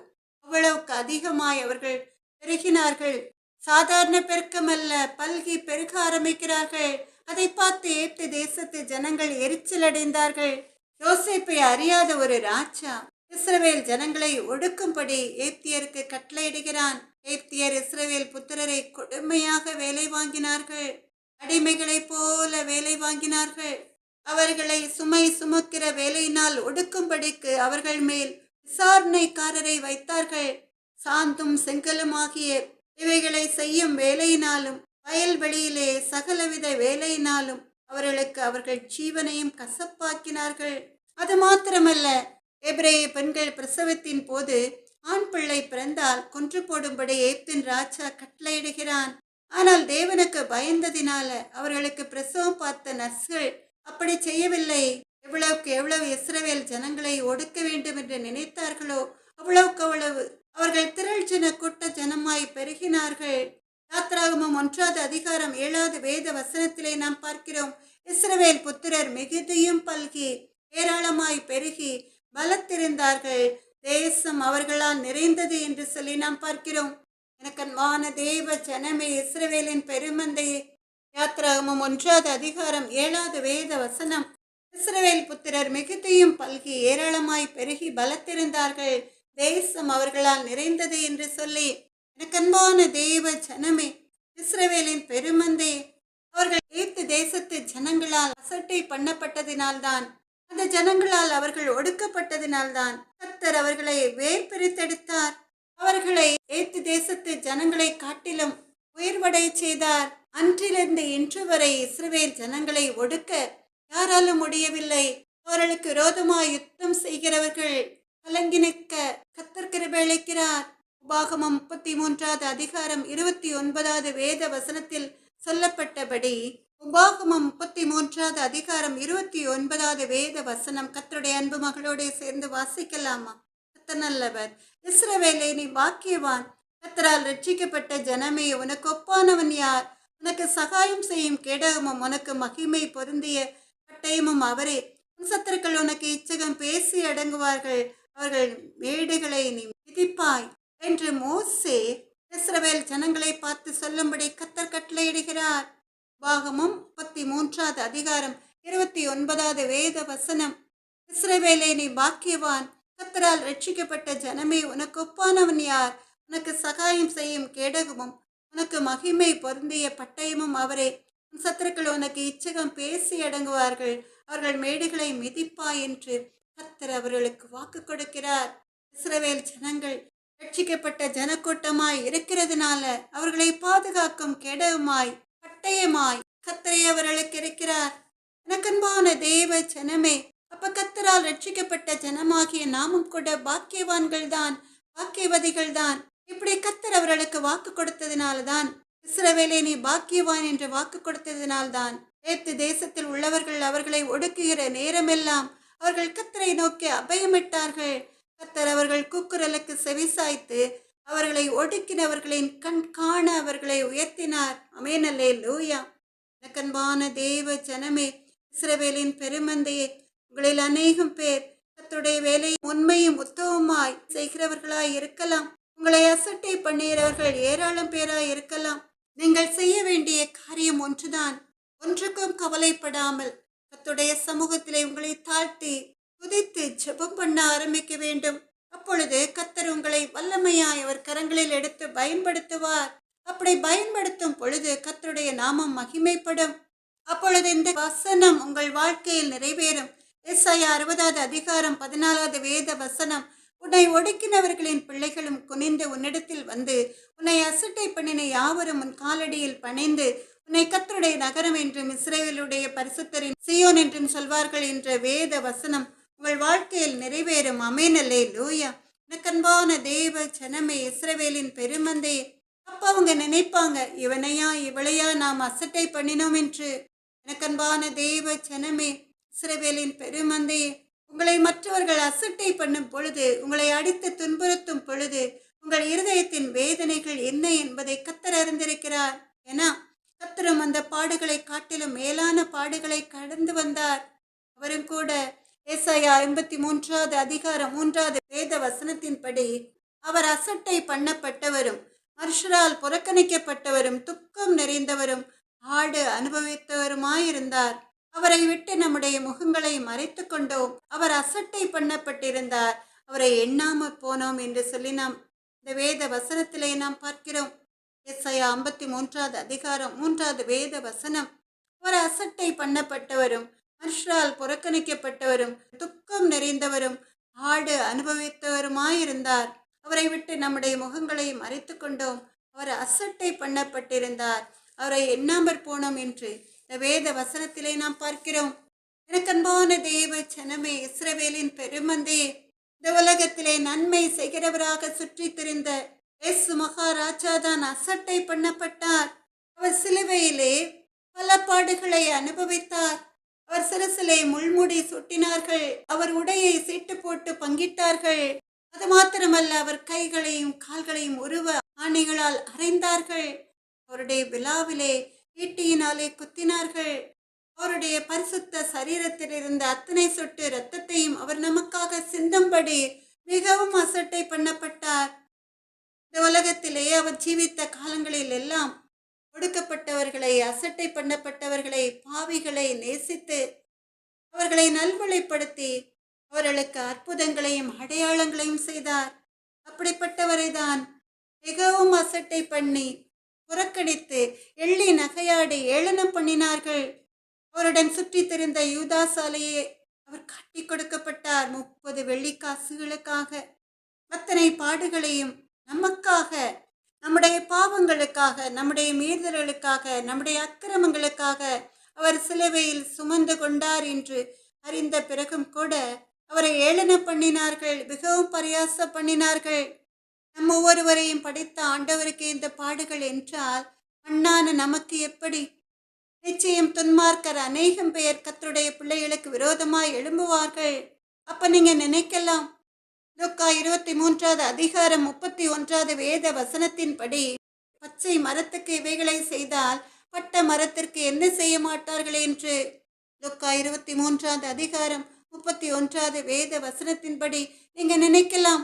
அவ்வளவுக்கு அதிகமாய் அவர்கள் பெருகினார்கள். சாதாரண பெருக்கமல்ல, பல்கி பெருக ஆரம்பிக்கிறார்கள். அதை பார்த்து எகிப்து தேசத்து ஜனங்கள் எரிச்சல் அடைந்தார்கள். யோசேப்பை அறியாத ஒரு ராஜா இஸ்ரவேல் ஜனங்களை ஒடுக்கும்படி எகிப்தியருக்கு கட்டளையிடுகிறான். எகிப்தியர் இஸ்ரவேல் புத்திரரை கொடுமையாக வேலை வாங்கினார்கள், அடிமைகளைப் போல வேலை வாங்கினார்கள். அவர்களை சுமை சுமக்கிற வேலையினால் ஒடுக்கும்படிக்கு அவர்கள் மேல் விசாரணைக்காரரை வைத்தார்கள். சாந்தும் செங்கலுமாகிய இவைகளை செய்யும் வேலையினாலும் வயல்வெளியிலே சகலவித வேலையினாலும் அவர்களுக்கு அவர்கள் ஜீவனையும் கசப்பாக்கினார்கள். அது மாத்திரமல்ல, எபிரேய பெண்கள் பிரசவத்தின் போது ஆண் பிள்ளை பிறந்தால் கொன்று போடும்படி ஏப்தின் ராஜா கட்டளையிடுகிறான். ஆனால் தேவனுக்கு பயந்ததினால அவர்களுக்கு பிரசவம் பார்த்த நர்ஸ்கள் அப்படி செய்யவில்லை. எவ்வளவுக்கு எவ்வளவு இஸ்ரவேல் ஜனங்களை ஒடுக்க வேண்டும் என்று நினைத்தார்களோ அவ்வளவுக்கு அவ்வளவு அவர்கள் திரள் ஜன கூட்ட ஜனமாய் பெருகினார்கள். யாத்ராகமம் 1 அதிகாரம் 7 வேத வசனத்திலே நாம் பார்க்கிறோம், இஸ்ரவேல் புத்திரர் மிகுதியும் பல்கி ஏராளமாய் பெருகி பலத்திருந்தார்கள், தேசம் அவர்களால் நிறைந்தது என்று சொல்லி நாம் பார்க்கிறோம். எனக்கன்பான தேவ ஜனமே, இஸ்ரவேலின் பெருமந்தையே, யாத்ராகமம் 1 அதிகாரம் 7 வேத வசனம், இஸ்ரவேல் புத்திரர் மிகுதியும் பல்கி ஏராளமாய் பெருகி பலத்திருந்தார்கள், தேசம் அவர்களால் நிறைந்தது என்று சொல்லி. எனக்கன்பான தேவ ஜனமே, இஸ்ரவேலின் பெருமந்தை அவர்கள் ஏத்து தேசத்து ஜனங்களால் அசட்டை பண்ணப்பட்டதினால்தான், அந்த ஜனங்களால் அவர்கள் ஒடுக்கப்பட்டதினால்தான் கர்த்தர் அவர்களை வேர் பிரித்தெடுத்தார். அவர்களை ஏத்து தேசத்து ஜனங்களை காட்டிலும் உயர்வடை செய்தார். அன்றிலிருந்து இன்று வரை இஸ்ரவேல் ஜனங்களை ஒடுக்க யாராலும் முடியவில்லை. அவர்களுக்கு விரோதமாய் யுத்தம் செய்கிறவர்கள் கலங்கி நிற்க கர்த்தர் கிருபை அளிக்கிறார். உபாகமம் 33 அதிகாரம் 29 வேத வசனத்தில் சொல்லப்பட்டபடி, உபாகமம் 33 அதிகாரம் 29 வேத வசனம் கர்த்தருடைய அன்பு மகளோடு சேர்ந்து வாசிக்கலாமா? கர்த்தர் நல்லவர். இஸ்ரவேலே, நீ பாக்கியவான். கர்த்தரால் ரட்சிக்கப்பட்ட ஜனமே, உனக்கு ஒப்பானவன் யார்? உனக்கு சகாயம் செய்யும் கேடகமும் உனக்கு மகிமை பொருந்திய பட்டயமும் அவரே. உன் சத்துருக்கள் உனக்கு இச்சகம் பேசி அடங்குவார்கள், அவர்கள் மேடுகளை நீ மிதிப்பாய் என்று மோசே இஸ்ரவேல் ஜனங்களை பார்த்து சொல்லும்படி கர்த்தர் கட்டளையிடுகிறார். உபாகமம் 33 அதிகாரம் 29 வேத வசனம், இஸ்ரவேலே, நீ பாக்கியவான். கர்த்தரால் ரட்சிக்கப்பட்ட ஜனமே, உனக்கு ஒப்பானவன் யார்? உனக்கு சகாயம் செய்யும் கேடகமும் உனக்கு மகிமை பொருந்திய பட்டயமும் அவரே. உன் சத்துருக்கள் உனக்கு இச்சகம் பேசி அடங்குவார்கள், அவர்கள் மேடுகளை மிதிப்பாய் என்று கர்த்தர் அவர்களுக்கு வாக்கு கொடுக்கிறார். இஸ்ரவேல் ஜனங்கள் ரட்சிக்கப்பட்ட ஜனக்கூட்டமாய் இருக்கிறதுனால அவர்களை பாதுகாக்கும் கேடகமாய் பட்டயமாய் கர்த்தரை அவர்களுக்கு இருக்கிறார். எனக்கன்பான தேவ ஜனமே, அப்ப கர்த்தரால் ரட்சிக்கப்பட்ட ஜனமாகிய நாமும் கூட பாக்கியவான்கள் தான், பாக்கியவதிகள் தான். இப்படி கர்த்தர் அவர்களுக்கு வாக்கு கொடுத்ததினால்தான், இஸ்ரவேலே, நீ பாக்கியவான் என்று வாக்கு கொடுத்ததினால்தான் ஏத்து தேசத்தில் உள்ளவர்கள் அவர்களை ஒடுக்குகிற நேரமெல்லாம் அவர்கள் கர்த்தரை நோக்கி அபயமிட்டார்கள். கர்த்தர் அவர்கள் கூக்குரலுக்கு செவிசாய்த்து அவர்களை ஒடுக்கினவர்களின் கண் காண அவர்களை உயர்த்தினார். ஆமென், அல்லேலூயா. எனக்கன்பான தேவ ஜனமே, இஸ்ரவேலின் பெருமந்தையே, உங்களில் அநேகம் பேர் கர்த்தருடைய வேலை உண்மையும் உத்தவமாய் செய்கிறவர்களாய் இருக்கலாம். உங்களை அசட்டை பண்ணுகிறவர்கள் ஏராளம் பேராய் இருக்கலாம். நீங்கள் செய்ய வேண்டிய காரியம் ஒன்றுதான். ஒன்றுக்கும் கவலைப்படாமல் கர்த்தருடைய சமூகத்திலே உங்களை தாழ்த்தி துதித்து ஜெபம் பண்ண ஆரம்பிக்க வேண்டும். அப்பொழுது கர்த்தர் உங்களை வல்லமையாய் அவர் கரங்களில் எடுத்து பயன்படுத்துவார். அப்படி பயன்படுத்தும் பொழுது கர்த்தருடைய நாமம் மகிமைப்படும். அப்பொழுது இந்த வசனம் உங்கள் வாழ்க்கையில் நிறைவேறும். ஏசாயா 60 அதிகாரம் 14 வேத வசனம், உன்னை ஒடுக்கினவர்களின் பிள்ளைகளும் குனிந்து உன்னிடத்தில் வந்து உன்னை அசட்டை பண்ணின யாவரும் உன் காலடியில் பணிந்து உன்னை கர்த்தருடைய நகரம் என்றும் இஸ்ரவேலுடைய பரிசுத்தரின் சீயோன் என்றும் சொல்வார்கள் என்ற வேத வசனம் உங்கள் வாழ்க்கையில் நிறைவேறும். ஆமென், அல்லேலூயா. எனக்கன்பான தேவ ஜனமே, இஸ்ரவேலின் பெருமந்தையே, அப்ப அவங்க நினைப்பாங்க, இவனையா இவளையா நாம் அசட்டை பண்ணினோம் என்று. எனக்கன்பான தேவ ஜனமே, இஸ்ரவேலின் பெருமந்தையே, உங்களை மற்றவர்கள் அசட்டை பண்ணும் பொழுது, உங்களை அடித்து துன்புறுத்தும் பொழுது உங்கள் இருதயத்தின் வேதனைகள் என்ன என்பதை கர்த்தர் அறிந்திருக்கிறார். ஏன்னா கர்த்தரும் அந்த பாடுகளை காட்டிலும் மேலான பாடுகளை கடந்து வந்தார். அவரும் கூட ஏசாயா 53 அதிகாரம் 3 வேத வசனத்தின்படி அவர் அசட்டை பண்ணப்பட்டவரும் மனுஷரால் புறக்கணிக்கப்பட்டவரும் துக்கம் நிறைந்தவரும் ஆடு அனுபவித்தவருமாயிருந்தார். அவரை விட்டு நம்முடைய முகங்களை மறைத்து கொண்டோம். அவர் அசட்டை பண்ணப்பட்டிருந்தார், அவரை எண்ணாமல் போனோம் என்று சொல்லி நாம் இந்த வேத வசனத்திலே நாம் பார்க்கிறோம். ஏசாயா 53 அதிகாரம் 3 வேத வசனம், அவர் அசட்டை பண்ணப்பட்டவரும் மனுஷரால் புறக்கணிக்கப்பட்டவரும் துக்கம் நிறைந்தவரும் ஆடு அனுபவித்தவருமாயிருந்தார். அவரை விட்டு நம்முடைய முகங்களை மறைத்து கொண்டோம். அவர் அசட்டை பண்ணப்பட்டிருந்தார், அவரை எண்ணாமற் போனோம் என்று இந்த வேத வசனத்திலே நாம் பார்க்கிறோம். எனக்கு அன்பான தேவ ஜனமே, இஸ்ரவேலின் பெருமந்தே, இந்த உலகத்திலே நன்மை செய்கிறவராக சுற்றி திரிந்த இயேசு மகாராஜா தான் அசட்டை பண்ணப்பட்டார். அவர் சிலுவையிலே பல பாடுகளை அனுபவித்தார். அவர் சிரசிலே முள்முடி சுட்டினார்கள், அவர் உடையை சீட்டு போட்டு பங்கிட்டார்கள். அது மாத்திரமல்ல, அவர் கைகளையும் கால்களையும் உருவ ஆணைகளால் அறைந்தார்கள். அவருடைய விழாவிலே ஈட்டியினாலே குத்தினார்கள். அவருடைய பரிசுத்த சரீரத்தில் இருந்த அத்தனை சொட்டு இரத்தத்தையும் அவர் நமக்காக சிந்தும்படி மிகவும் அசட்டை பண்ணப்பட்டார். இந்த உலகத்திலே அவர் ஜீவித்த காலங்களில் எல்லாம் ஒடுக்கப்பட்டவர்களை, அசட்டை பண்ணப்பட்டவர்களை, பாவிகளை நேசித்து அவர்களை நல்வழிப்படுத்தி அவர்களுக்கு அற்புதங்களையும் அடையாளங்களையும் செய்தார். அப்படிப்பட்டவரை தான் மிகவும் அசட்டை பண்ணி புறக்கணித்து எள்ளி நகையாடி ஏளனம் பண்ணினார்கள். அவருடன் சுற்றி திரிந்த யூதாசாலையே அவர் கட்டி கொடுக்கப்பட்டார் 30 வெள்ளிக்காசுகளுக்காக. அத்தனை பாடுகளையும் நமக்காக, நம்முடைய பாவங்களுக்காக, நம்முடைய மீறுதல்களுக்காக, நம்முடைய அக்கிரமங்களுக்காக அவர் சிலுவையில் சுமந்து கொண்டார் என்று அறிந்த பிறகும் கூட அவரை ஏளனம் பண்ணினார்கள், மிகவும் பரியாச பண்ணினார்கள். நம்ம ஒவ்வொருவரையும் படைத்த ஆண்டவருக்கு இந்த பாடுகள் என்றால் மண்ணான நமக்கு எப்படி? நிச்சயம் துன்மார்க்கர் அநேகம் பெயர் கர்த்தருடைய பிள்ளைகளுக்கு விரோதமாய் எழும்புவார்கள். அப்ப நீங்க நினைக்கலாம், லூக்கா 23 அதிகாரம் 31 வேத வசனத்தின்படி பச்சை மரத்துக்கு இவைகளை செய்தால் பட்ட மரத்திற்கு என்ன செய்ய மாட்டார்கள் என்று. லூக்கா 23 அதிகாரம் 31 வேத வசனத்தின்படி நீங்க நினைக்கலாம்,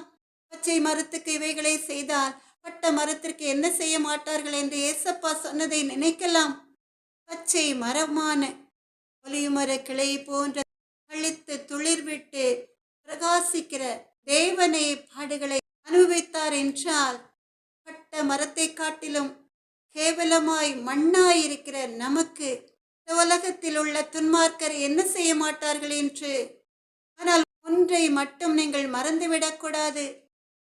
பச்சை மரத்துக்கு இவைகளை செய்தால் பட்ட மரத்திற்கு என்ன செய்ய மாட்டார்கள் என்று ஏசப்பா சொன்னதை நினைக்கலாம். பச்சை மரமான ஒலியுமர கிளை போன்ற கழித்து துளிர்விட்டு பிரகாசிக்கிற தேவனை பாடுகளை அனுபவித்தார் என்றால் பட்ட மரத்தை காட்டிலும் கேவலமாய் மண்ணாயிருக்கிற நமக்கு இந்த உலகத்தில் உள்ள துன்மார்க்கர் என்ன செய்ய மாட்டார்கள் என்று. ஆனால் ஒன்றை மட்டும் நீங்கள் மறந்துவிடக்கூடாது.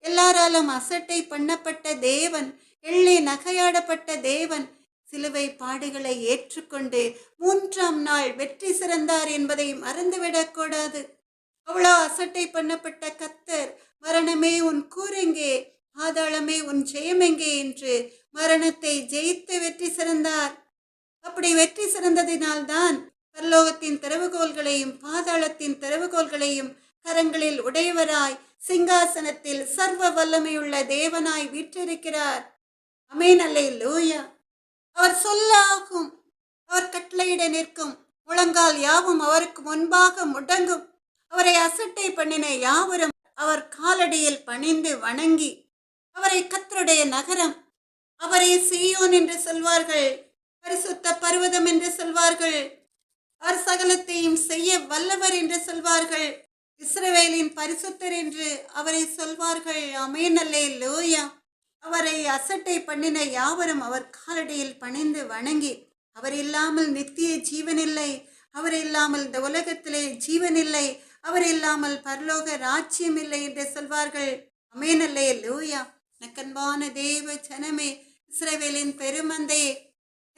எல்லாராலும் அசட்டை பண்ணப்பட்ட தேவன், எள்ளி நகையாடப்பட்ட தேவன் சிலுவை பாடுகளை ஏற்றுக்கொண்டு 3ஆம் நாள் வெற்றி சிறந்தார் என்பதை மறந்துவிடக்கூடாது. அவ்வளோ அசட்டை பண்ணப்பட்ட கர்த்தர், மரணமே உன் கூரெங்கே, பாதாளமே உன் ஜெயமெங்கே என்று மரணத்தை ஜெயித்து வெற்றி சிறந்தார். அப்படி வெற்றி சிறந்ததினால்தான் பரலோகத்தின் திறவுகோல்களையும் பாதாளத்தின் திறவுகோல்களையும் கரங்களில் உடையவராய் சிங்காசனத்தில் சர்வ வல்லமையுள்ள தேவனாய் வீற்றிருக்கிறார். ஆமென், அல்லேலூயா. அவர் சொல்லாகும், அவர் கட்டளையிட நிற்கும், முழங்கால் யாவும் அவருக்கு முன்பாக முடங்கும். அவரை அசட்டை பண்ணின யாவரும் அவர் காலடியில் பணிந்து வணங்கி அவரை கர்த்தருடைய நகரம், அவரை சீயோன் என்று சொல்வார்கள், பரிசுத்த பர்வதம் என்று சொல்வார்கள், அவர் சகலத்தையும் செய்ய வல்லவர் என்று சொல்வார்கள், இஸ்ரவேலின் பரிசுத்தர் என்று அவரை சொல்வார்கள். ஆமென், அல்லேலூயா. அவரை அசட்டை பண்ணின யாவரும் அவர் காலடியில் பணிந்து வணங்கி, அவர் இல்லாமல் நித்திய ஜீவன் இல்லை, அவர் இல்லாமல் இந்த உலகத்திலே ஜீவன் இல்லை, அவர் இல்லாமல் பரலோக ராஜ்யம் இல்லை என்று சொல்வார்கள். ஆமென், அல்லேலூயா. நக்கன்பான தேவ ஜனமே, இஸ்ரவேலின் பெருமந்தையே,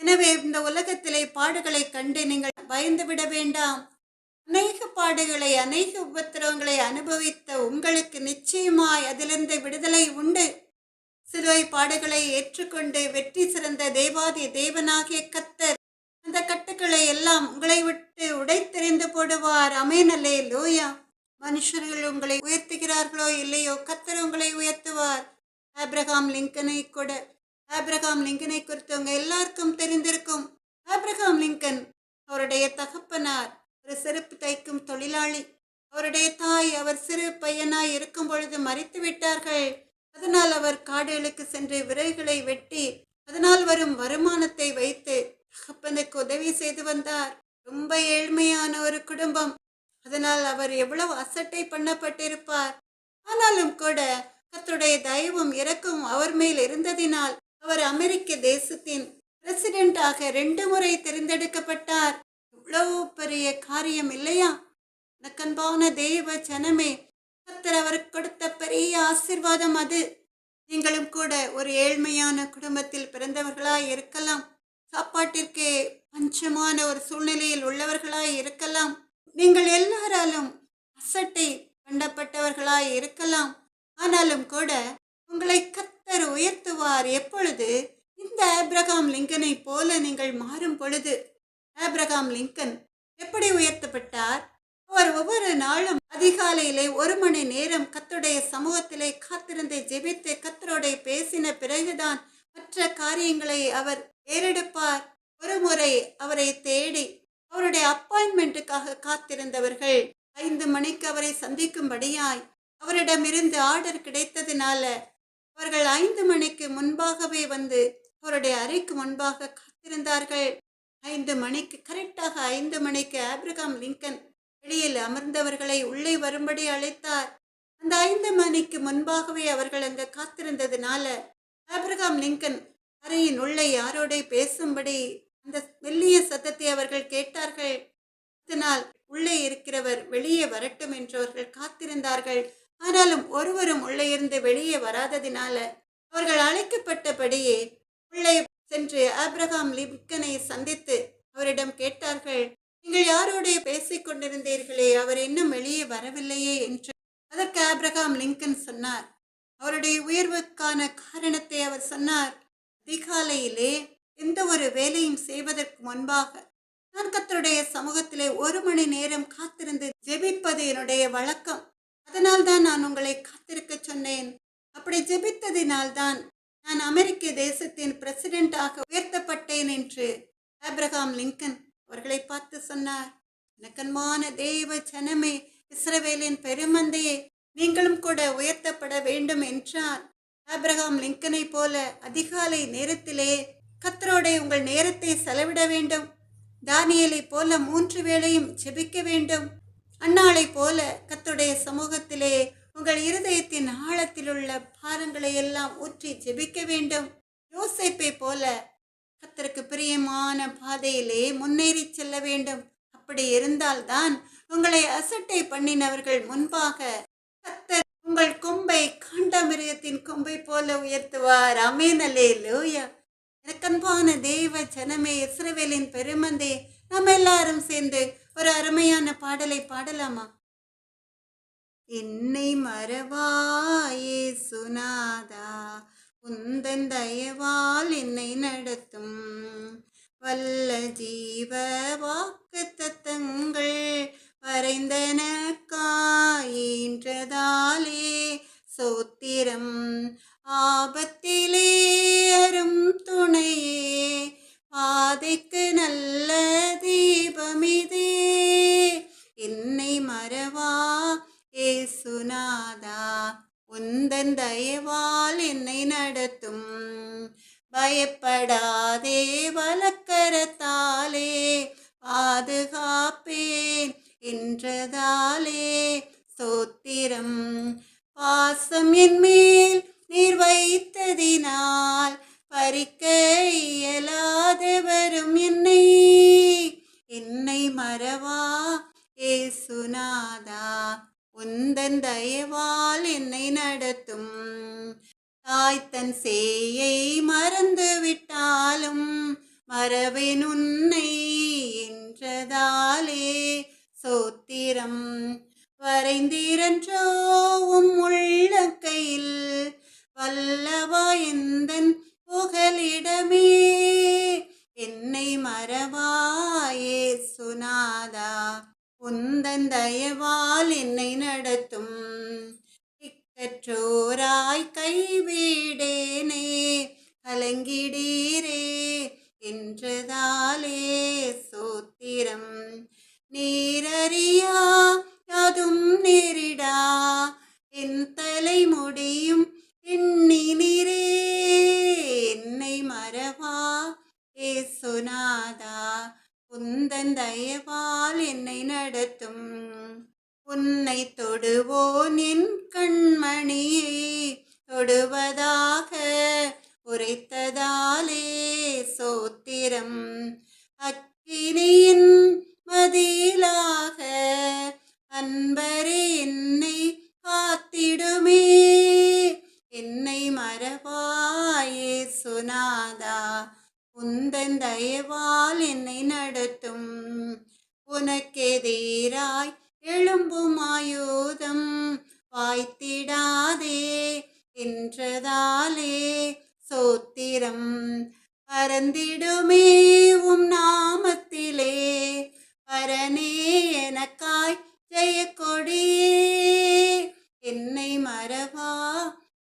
எனவே இந்த உலகத்திலே பாடுகளை கண்டு நீங்கள் பயந்து விட வேண்டாம். அநேக பாடுகளை, அநேக உபத்திரவங்களை அனுபவித்த உங்களுக்கு நிச்சயமாய் அதிலிருந்து விடுதலை உண்டு. சிலுவை பாடுகளை ஏற்றுக்கொண்டு வெற்றி சிறந்த தேவாதி தேவனாகிய கர்த்தர் அந்த கட்டுக்களை எல்லாம் உங்களை விட்டு உடைத்தெறிந்து போடுவார். ஆமென், அல்லேலூயா. மனுஷர்கள் உங்களை உயர்த்துகிறார்களோ இல்லையோ, கர்த்தர் உங்களை உயர்த்துவார். ஆபிரகாம் லிங்கனை குறித்து உங்க எல்லாருக்கும் தெரிந்திருக்கும். ஆபிரகாம் லிங்கன் அவருடைய தகப்பனார் ஒரு செருப்பு தைக்கும் தொழிலாளி. அவருடைய தாய் அவர் சிறு பையனாய் இருக்கும் பொழுது மரித்து விட்டார்கள். அதனால் அவர் காடுகளுக்கு சென்று விறகுகளை வெட்டி அதனால் வரும் வருமானத்தை வைத்து தகப்பனுக்கு உதவி செய்து வந்தார். ரொம்ப ஏழ்மையான ஒரு குடும்பம். அதனால் அவர் எவ்வளவு அசட்டை பண்ணப்பட்டிருப்பார். ஆனாலும் கூட கர்த்தருடைய தயவும் இரக்கமும் அவர் மேல் இருந்ததினால் அவர் அமெரிக்க தேசத்தின் பிரசிடென்டாக 2 முறை தேர்ந்தெடுக்கப்பட்டார். இவ்வளவு பெரிய காரியம் இல்லையா? எனக்கன்பான தேவ ஜனமே, கர்த்தர் அவருக்கு கொடுத்த பெரிய ஆசீர்வாதம் அது. நீங்களும் கூட ஒரு ஏழ்மையான குடும்பத்தில் பிறந்தவர்களாய் இருக்கலாம். சாப்பாட்டிற்கே பஞ்சமான ஒரு சூழ்நிலையில் உள்ளவர்களாய் இருக்கலாம். நீங்கள் எல்லாராலும் அசட்டை பண்ணப்பட்டவர்களாய் இருக்கலாம். ஆனாலும் கூட உங்களை கர்த்தர் உயர்த்துவார். எப்பொழுது? இந்த ஆபிரகாம் லிங்கனை போல நீங்கள் மாறும் பொழுது. ஆபிரகாம் லிங்கன் எப்படி உயர்த்தப்பட்டார்? அவர் ஒவ்வொரு நாளும் அதிகாலையிலே 1 மணி நேரம் கர்த்தருடைய சமூகத்திலே காத்திருந்து ஜெபித்து கர்த்தரோட பேசின பிறகுதான் மற்ற காரியங்களை அவர் ஏறெடுப்பார். ஒரு முறை அவரை தேடி அவருடைய அப்பாயின்மெண்ட்டுக்காக காத்திருந்தவர்கள் 5 மணிக்கு அவரை சந்திக்கும்படியாய் அவரிடமிருந்து ஆர்டர் கிடைத்ததினால அவர்கள் 5 மணிக்கு முன்பாகவே வந்து அவருடைய அறைக்கு முன்பாக காத்திருந்தார்கள். 5 மணிக்கு, கரெக்டாக 5 மணிக்கு ஆபிரகாம் லிங்கன் வெளியில் அமர்ந்தவர்களை உள்ளே வரும்படி அழைத்தார். அந்த 5 மணிக்கு முன்பாகவே அவர்கள் அங்கு காத்திருந்ததுனால ஆபிரகாம் லிங்கன் அறையின் உள்ளே யாரோட பேசும்படி அந்த மெல்லிய சத்தத்தை அவர்கள் கேட்டார்கள். அதனால் உள்ளே இருக்கிறவர் வெளியே வரட்டும் என்று அவர்கள் காத்திருந்தார்கள். ஆனாலும் ஒருவரும் உள்ளே இருந்து வெளியே வராததினால அவர்கள் அழைக்கப்பட்டபடியே உள்ளே சென்று ஆபிரகாம் லிங்கனை சந்தித்து அவரிடம் கேட்டார்கள், நீங்கள் யாரோடைய பேசிக் கொண்டிருந்தீர்களே, அவர் இன்னும் வெளியே வரவில்லையே என்று. அதற்கு ஆபிரகாம் லிங்கன் சொன்னார். அவருடைய உயர்வுக்கான காரணத்தை அவர் சொன்னார். அதிகாலையிலே எந்த ஒரு வேலையும் செய்வதற்கு முன்பாக நான் கர்த்தருடைய சமூகத்திலே 1 மணி நேரம் காத்திருந்து ஜெபிப்பது என்னுடைய வழக்கம். அதனால் தான் நான் உங்களை காத்திருக்க சொன்னேன். அப்படி ஜெபித்ததினால்தான் நான் அமெரிக்க தேசத்தின் பிரசிடென்டாக உயர்த்தப்பட்டேன் என்று ஆபிரகாம் லிங்கன் அவர்களை பார்த்து சொன்னார். எனக்கன்பான தேவ ஜனமே, இஸ்ரவேலின் பெருமந்தையே, நீங்களும் கூட உயர்த்தப்பட வேண்டும் என்றார். ஆபிரகாம் லிங்கனை போல அதிகாலை நேரத்திலே கர்த்தரோட உங்கள் நேரத்தை செலவிட வேண்டும். தானியேலை போல 3 வேளையும் ஜெபிக்க வேண்டும். அன்னாளை போல கர்த்தருடைய சமூகத்திலே உங்கள் இருதயத்தின் ஆழத்தில் உள்ள பாரங்களை எல்லாம் ஊற்றி ஜெபிக்க வேண்டும். யோசேப்பை போல கர்த்தருக்கு பிரியமான பாதையிலே முன்னேறி செல்ல வேண்டும். அப்படி இருந்தால்தான் உங்களை அசட்டை பண்ணினவர்கள் முன்பாக கர்த்தர் உங்கள் கொம்பை காண்டாமிருகத்தின் கொம்பை போல உயர்த்துவார். ஆமென், அல்லேலூயா. எனக்கன்பான தேவ ஜனமே, இஸ்ரவேலின் பெருமந்தே, நம்ம எல்லாரும் சேர்ந்து ஒரு அருமையான பாடலை பாடலாமா? என்னை மறவாயே சுனாதா, உந்தன் தயவால் என்னை நடத்தும் வல்ல ஜீவ வாக்கு தத்தங்கள் வரைந்தனக்காயின்றதாலே சோத்திரம். ஆபத்திலே அரும் துணையே, பாதைக்கு நல்ல தீபமிதே. என்னை மறவா ஏசுநாதா, உந்தன் தயவால் என்னை நடத்தும். பயப்படாதே, வலக்கரத்தாலே பாதுகாப்பேன் என்றதாலே சோத்திரம். பாசம் என் மேல் நீர் வைத்ததினால் பறிக்க இயலாதவரும் என்னை. என்னை மறவா ஏசுநாதா, உந்தன் தயவால் என்னை நடத்தும். தாய் தன் சேயை மறந்து விட்டாலும் மறவேன் உன்னை என்றதாலே சோத்திரம். வரைந்தீரன்றோ உம் உள்ளங்கையில் வல்லவா எந்தன் புகலிடமே. என்னை மறவாயே சுனாதா, உந்தன் தயவால் என்னை நடத்தும். இக்கற்றோராய் கைவிடேனே, கலங்கிடீரே என்றதாலே சோத்திரம். நீரறியா யாதும் நேரிடா, என் தலை முடியும் எண்ணி நீரே. என்னை மறவா ஏசுநாதா, உந்தன் தயவால் என்னை நடத்தும். உன்னை தொடுவோன் என் கண்மணியை தொடுவதாக உரைத்ததாலே சோத்திரம். அக்கினியின் பதிலாக அன்பரே என்னை காத்திடுமே. என்னை மறவாயே சுனாதா, உந்தன் தயவால் என்னை நடத்தும். உனக்கெதிராய் எழும்பும் ஆயுதம் வாய்த்திடாதே என்றதாலே சோத்திரம். பறந்திடுமே உம் நாமத்திலே, பரனே எனக்காய் ஜெயக்கொடியே. என்னை மறவா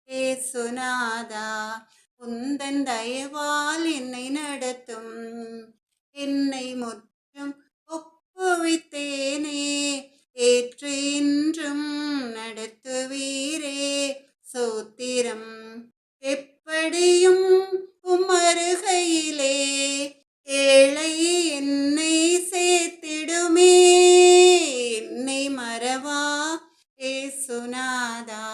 ஏசுநாதா, உந்தன் தயவால் என்னை நடத்தும். என்னை முற்றும் ஒப்புவித்தேனே, ஏற்று இன்றும் நடத்துவீரே சோத்திரம். எப்படியும் உம்மருகையிலே ஏழை என்னை சேர்த்திடுமே. என்னை மறவா ஏசுநாதா,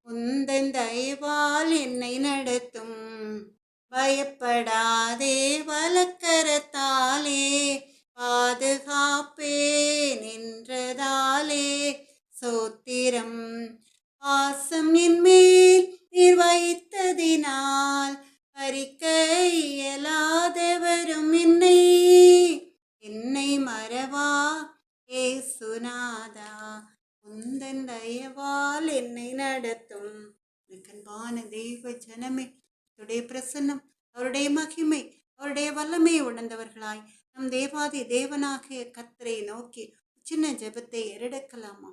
உந்தன் தயவால் என்னை நடத்தும். பயப்படாதே வலக்கரத்தாலே பாதுகாப்பேன் என்றதாலே சோத்திரம். பாசம் என் மேல் நீர் வைத்ததினால் பறிக்க இயலாதவரும் என்னை. என்னை மறவா ஏசுநாதா, உந்தன் தயவால் என்னை நடத்தும். அன்பான தெய்வ ஜனமே, அவருடைய பிரசன்னம், அவருடைய மகிமை, அவருடைய வல்லமை உணர்ந்தவர்களாய் நம் தேவாதி தேவனாகிய கர்த்தரை நோக்கி சின்ன ஜெபத்தை எடுக்கலாமா?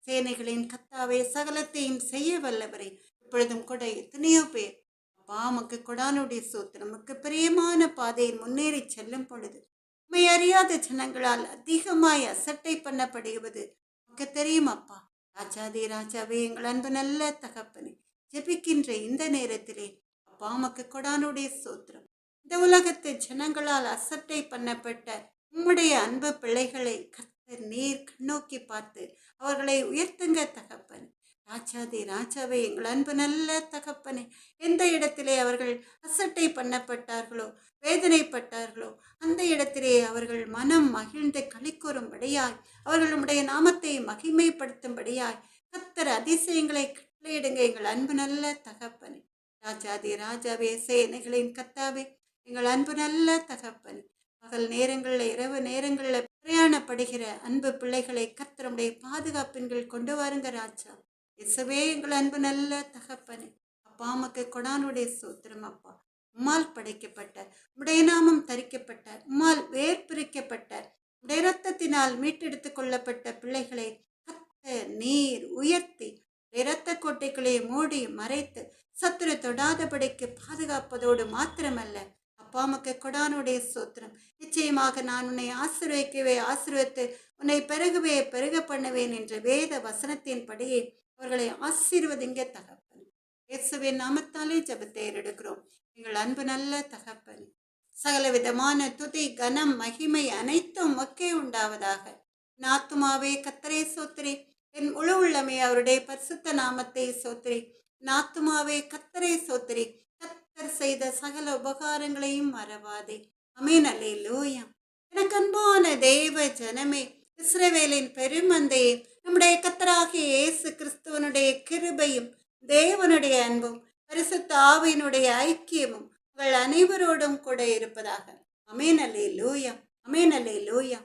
சேனைகளின் கர்த்தாவே, சகலத்தையும் செய்ய வல்லவரை, இப்பொழுதும் கூட எத்தனையோ பேர் அப்பா மக்கு கொடானுடைய சோத்திரம், நமக்கு பிரியமான பாதையில் முன்னேறி செல்லும் பொழுது உம்மை அறியாத ஜனங்களால் அதிகமாய் அசட்டை பண்ணப்படுவது நமக்கு தெரியும் அப்பா. ராஜாதி ராஜாவே, எங்கள் அன்பு நல்ல தகப்பனே, ஜெபிக்கின்ற இந்த நேரத்திலே அப்பா மக்கு கொடானுடைய சோத்திரம், இந்த உலகத்து ஜனங்களால் அசட்டை பண்ணப்பட்ட உம்முடைய அன்பு பிள்ளைகளை கர்த்தர் நீர் கண்ணோக்கி பார்த்து அவர்களை உயர்த்துங்க தகப்பன். ராஜாதி ராஜாவே, எங்கள் அன்பு நல்ல தகப்பனே, எந்த இடத்திலே அவர்கள் அசட்டை பண்ணப்பட்டார்களோ, வேதனைப்பட்டார்களோ, அந்த இடத்திலே அவர்கள் மனம் மகிழ்ந்து களிக்கூறும்படியாய், அவர்களுடைய நாமத்தை மகிமைப்படுத்தும்படியாய் கர்த்தர் அதிசயங்களை கட்டளையிடுங்க எங்கள் அன்பு நல்ல தகப்பனே. ராஜாதி ராஜாவே, சேனைகளின் கர்த்தாவே, எங்கள் அன்பு நல்ல தகப்பனே, பகல் நேரங்களில் இரவு நேரங்களில் பிரயாணப்படுகிற அன்பு பிள்ளைகளை கர்த்தருடைய பாதுகாப்பின்கள் கொண்டு வாருங்க ராஜா. இயேசுவே, எங்கள் அன்பு நல்ல தகப்பனே, அப்பா மக்கு கொடானுடைய சோத்திரம் அப்பா. உம்மால் படைக்கப்பட்ட, உடைய நாமம் தரிக்கப்பட்ட, உம்மால் வேர் பிரிக்கப்பட்ட, உடைய இரத்தத்தினால் மீட்டெடுத்து கொள்ளப்பட்ட பிள்ளைகளை கர்த்தர் நீர் உயர்த்தி இரத்த கோட்டைகளை மூடி மறைத்து சத்துரு தொடாதபடிக்கு பாதுகாப்பதோடு மாத்திரமல்ல அப்பா மக்கு கொடானுடைய சோத்திரம். நிச்சயமாக நான் உன்னை ஆசீர்வதிக்கவே ஆசீர்வதித்து உன்னை பெருகவே பெருக பண்ணுவேன் என்ற வேத வசனத்தின் படியே அவர்களை ஆசீர்வதிங்க தகப்பன். இயேசுவின் நாமத்தாலே ஜெபத்தை எடுக்கிறோம் எங்கள் அன்பு நல்ல தகப்பன். சகல விதமான துதி கனம் மகிமை அனைத்தும் மக்கே உண்டாவதாக. நாத்துமாவே கர்த்தரை சோத்திரி, என் முழு உள்ளமே அவருடைய பரிசுத்த நாமத்தை சோத்திரி. நாத்துமாவே கர்த்தரை சோத்திரி, கர்த்தர் செய்த சகல உபகாரங்களையும் மறவாதே. ஆமென், அல்லேலூயா. எனக்கு அன்பான தேவ ஜனமே, இஸ்ரவேலின் பெருமந்தையே, நம்முடைய கர்த்தராகிய இயேசு கிறிஸ்துவனுடைய கிருபையும் தேவனுடைய அன்பும் பரிசுத்த ஆவியினுடைய ஐக்கியமும் உங்கள் அனைவரோடும் கூட இருப்பதாக. ஆமென், அல்லேலூயா. ஆமென், அல்லேலூயா.